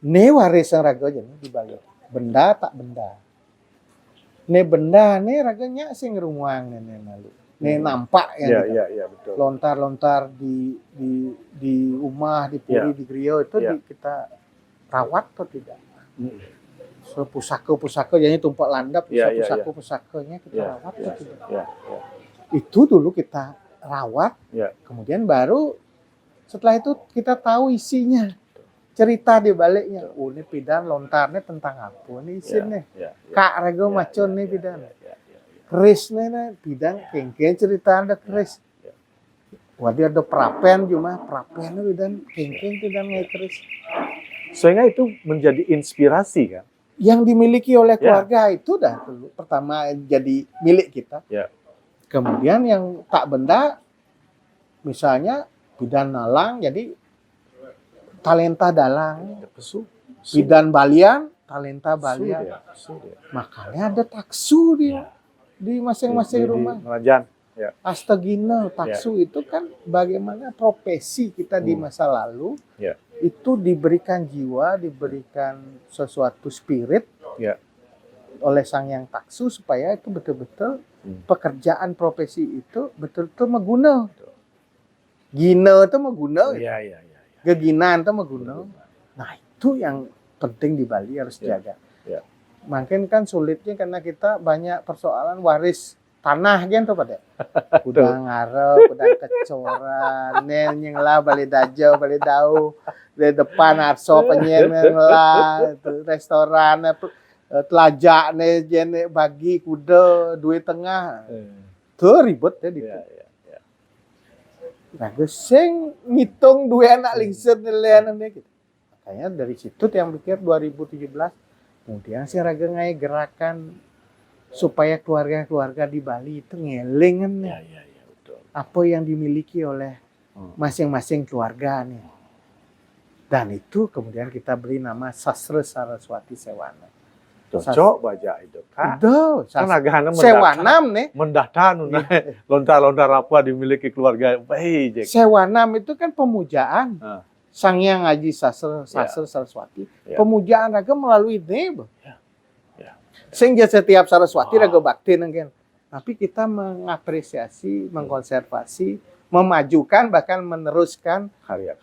Ini warisan raga aja di Bali. Benda tak benda. Ini benda nih raganya sing ruang nih lalu. Nih nampak ya. Iya, betul. Lontar-lontar di rumah, di puri, di griyo itu kita rawat atau tidak? So, pusaka jadi tumpak landap, pusakanya kita rawat atau tidak? Itu dulu kita rawat, kemudian baru setelah itu kita tahu isinya, cerita di baliknya. Ini pidan lontarnya tentang apa? Ini isinya. Kak rego macon nih pidan. Kerisnya nih pidan kengkeng cerita ada keris. Waduh ada perapen cuma perapennya pidan kengkeng pidan ngai keris. Sehingga itu menjadi inspirasi kan? Yang dimiliki oleh keluarga itu dah dulu pertama jadi milik kita. Kemudian yang tak benda, misalnya bidan nalang, jadi talenta dalang, bidan balian, talenta balian. Makanya ada taksu dia di masing-masing rumah. Ngerajan. Astagina, taksu itu kan bagaimana profesi kita di masa lalu itu diberikan jiwa, diberikan sesuatu spirit oleh sang yang taksu supaya itu betul-betul pekerjaan profesi itu betul-betul mengguna. Gina itu mengguna. Geginan itu mengguna. Nah itu yang penting di Bali harus dijaga. Makin kan sulitnya karena kita banyak persoalan waris tanah gitu pada. Udah ngarep, udah kecoran, yang lah balik dajo, balik dau, di depan arso penyemen lah, restoran, telajak nih, jenek bagi kuda, duit tengah, tuh ribet ya gitu. Nah, sing ngitung dua anak lingser nilaian gitu. Makanya dari situ yang pikir 2017, kemudian si raga ngai gerakan supaya keluarga-keluarga di Bali itu ngelingan betul. Apa yang dimiliki oleh masing-masing keluarga nih. Dan itu kemudian kita beri nama Sastra Saraswati Sewana. Cocok baca itu kan. Kan agaknya Sewanam nih. Mendahtan lontar-lontar apa dimiliki keluarga. Sewanam itu kan pemujaan. Sang Hyang Aji Sastra Saraswati. Pemujaan raga melalui ini. Sehingga setiap Saraswati raga bakti nengken. Tapi kita mengapresiasi, mengkonservasi, memajukan bahkan meneruskan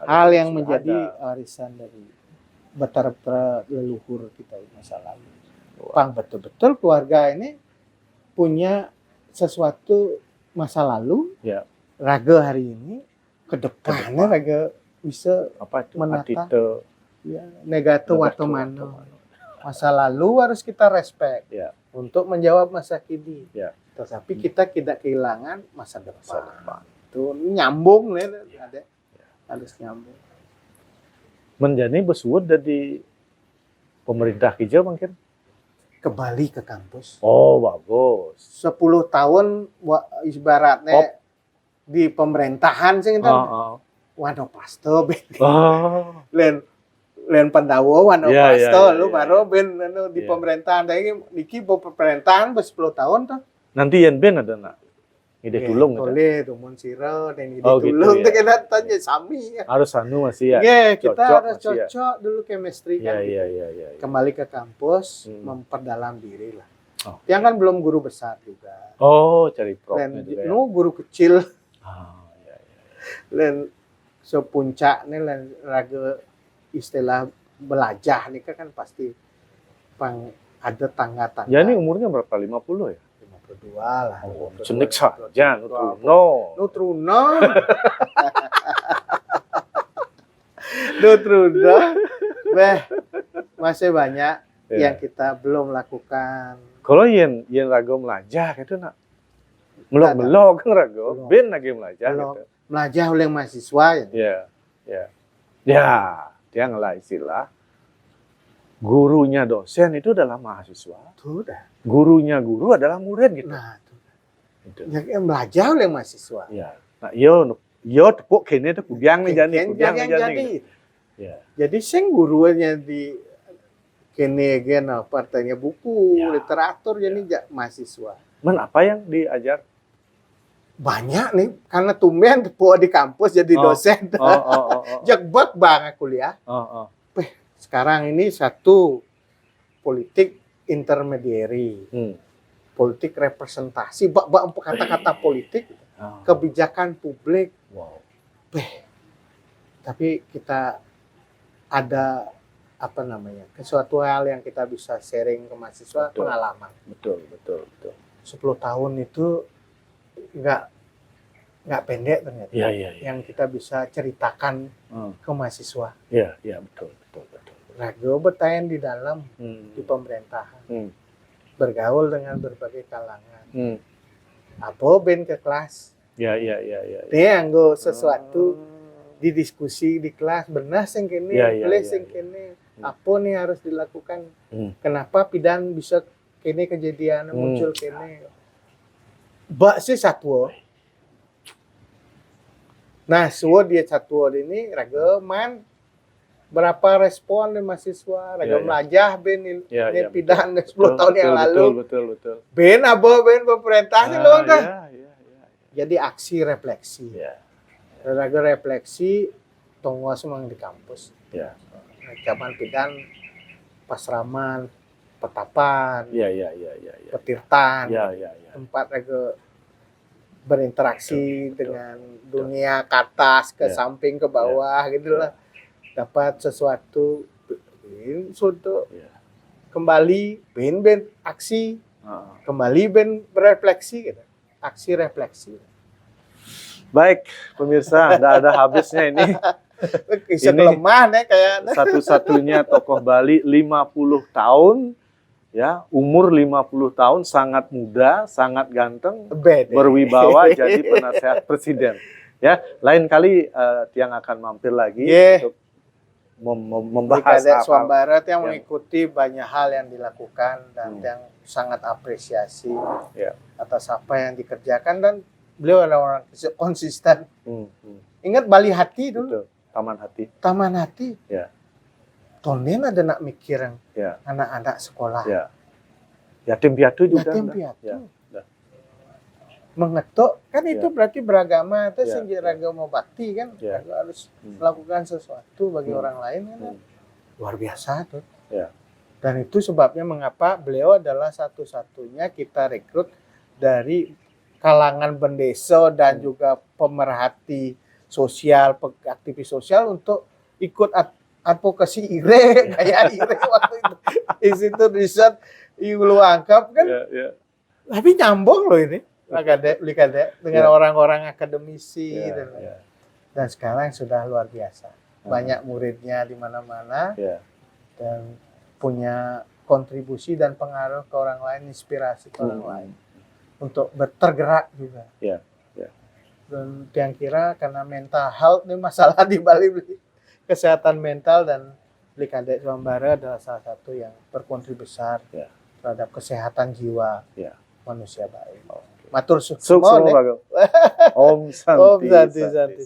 hal yang menjadi warisan dari betara-betara leluhur kita di masa lalu. Pang betul-betul keluarga ini punya sesuatu masa lalu. Raga hari ini ke depannya raga bisa menata negata watomano. Masa lalu harus kita respect untuk menjawab masa kini. Tetapi kita tidak kehilangan masa depan. Itu nyambung nih, harus nyambung. Menjadi bersuut dari pemerintah hijau mungkin. kembali ke kampus. Oh, bagus. 10 tahun ibaratnya di pemerintahan sih kita. Wano pasto ben. Len Pandawa wano pasto lu baru ben di pemerintahan niki pemerintahan 10 tahun tuh. Nanti yang ben ada nak. Ide tulung gitu. Boleh tumun siro dan ide tulung tuh kita tanya sami ya. Harus anu masih ya. Kita harus cocok dulu chemistry kan. Iya. Kembali ke kampus memperdalam diri lah. Yang kan belum guru besar juga. Oh, cari profnya juga. Guru kecil. Dan sepuncaknya raga istilah belajar nih kan pasti ada tangga-tangga. Ya ini umurnya berapa? 50 ya? 52 lah. Cenik saja, Nutruno. Nutruno. Masih banyak yang kita belum lakukan. Kalau yang raga melajah itu nak melok kan raga, ben lagi melajah gitu. Melajah oleh mahasiswa ya. Ya, dia ngelah istilah. Gurunya dosen itu adalah mahasiswa. Sudah. Gurunya guru adalah murid gitu. Nah, itu. Yang belajar oleh mahasiswa. Ya. Nah, yo tepuk kene tuh kubiang nih jadi. Gitu. Ya. Jadi sing gurunya di kene partainya buku, literatur jadi mahasiswa. Apa yang diajar? Banyak nih, karena tumben di kampus jadi dosen. Jagbak banget kuliah. Sekarang ini satu politik intermediary, politik representasi, kata-kata politik, kebijakan publik. Tapi kita ada sesuatu hal yang kita bisa sharing ke mahasiswa, pengalaman. Betul. 10 tahun itu nggak pendek ternyata. Yang kita bisa ceritakan ke mahasiswa. Iya, betul. Raga bertahan di dalam di pemerintahan, bergaul dengan berbagai kalangan. Apa ben ke kelas? Iya. Dia anggo sesuatu didiskusi di kelas, benar sing kene, sing kene. Apa nih harus dilakukan? Kenapa pidan bisa kene kejadian muncul kene? Sih satwa. Nah, dia satwa ini raga berapa respon dari mahasiswa raga melajah ben pidan 10 tahun yang lalu. Betul. Ben pemerintah sih loh kan. Jadi aksi refleksi. Raga refleksi tonggo semang di kampus. Zaman pidan pasraman, petapan, petirtan, tempat raga berinteraksi dengan dunia ke atas, ke samping, ke bawah gitulah. Dapat sesuatu kembali ben aksi, kembali ben berefleksi gitu. Aksi refleksi. Baik, pemirsa, nggak ada habisnya ini. Kisah lemah nih kayak satu-satunya tokoh Bali 50 tahun ya, umur 50 tahun, sangat muda, sangat ganteng, berwibawa jadi penasehat presiden. Ya, lain kali Tiang akan mampir lagi untuk membahas Swambarat yang mengikuti banyak hal yang dilakukan dan yang sangat apresiasi atas apa yang dikerjakan, dan beliau adalah orang konsisten. Ingat Bali Hati dulu. Betul. Taman Hati. Ya. Tonen ada nak mikir anak-anak sekolah. Yatim piatu juga. Mengetuk kan itu berarti beragama, itu agama bakti kan, harus melakukan sesuatu bagi orang lain kan. Luar biasa tuh. Dan itu sebabnya mengapa beliau adalah satu-satunya kita rekrut dari kalangan bendeso dan juga pemerhati sosial, aktivis sosial untuk ikut advokasi IRE kayak IRE waktu itu. Institut Riset Hulu Angkap kan. Tapi nyambung loh ini. Likade dengan orang-orang akademisi dan sekarang sudah luar biasa. Banyak muridnya di mana-mana dan punya kontribusi dan pengaruh ke orang lain, inspirasi ke orang lain untuk bertergerak juga. Dan yang kira karena mental health ini masalah di Bali, kesehatan mental, dan Likade Swambara adalah salah satu yang berkontribusi besar terhadap kesehatan jiwa Ya. manusia baik. Oke. Matur Sukses suwun. Om Santi. Om Santi.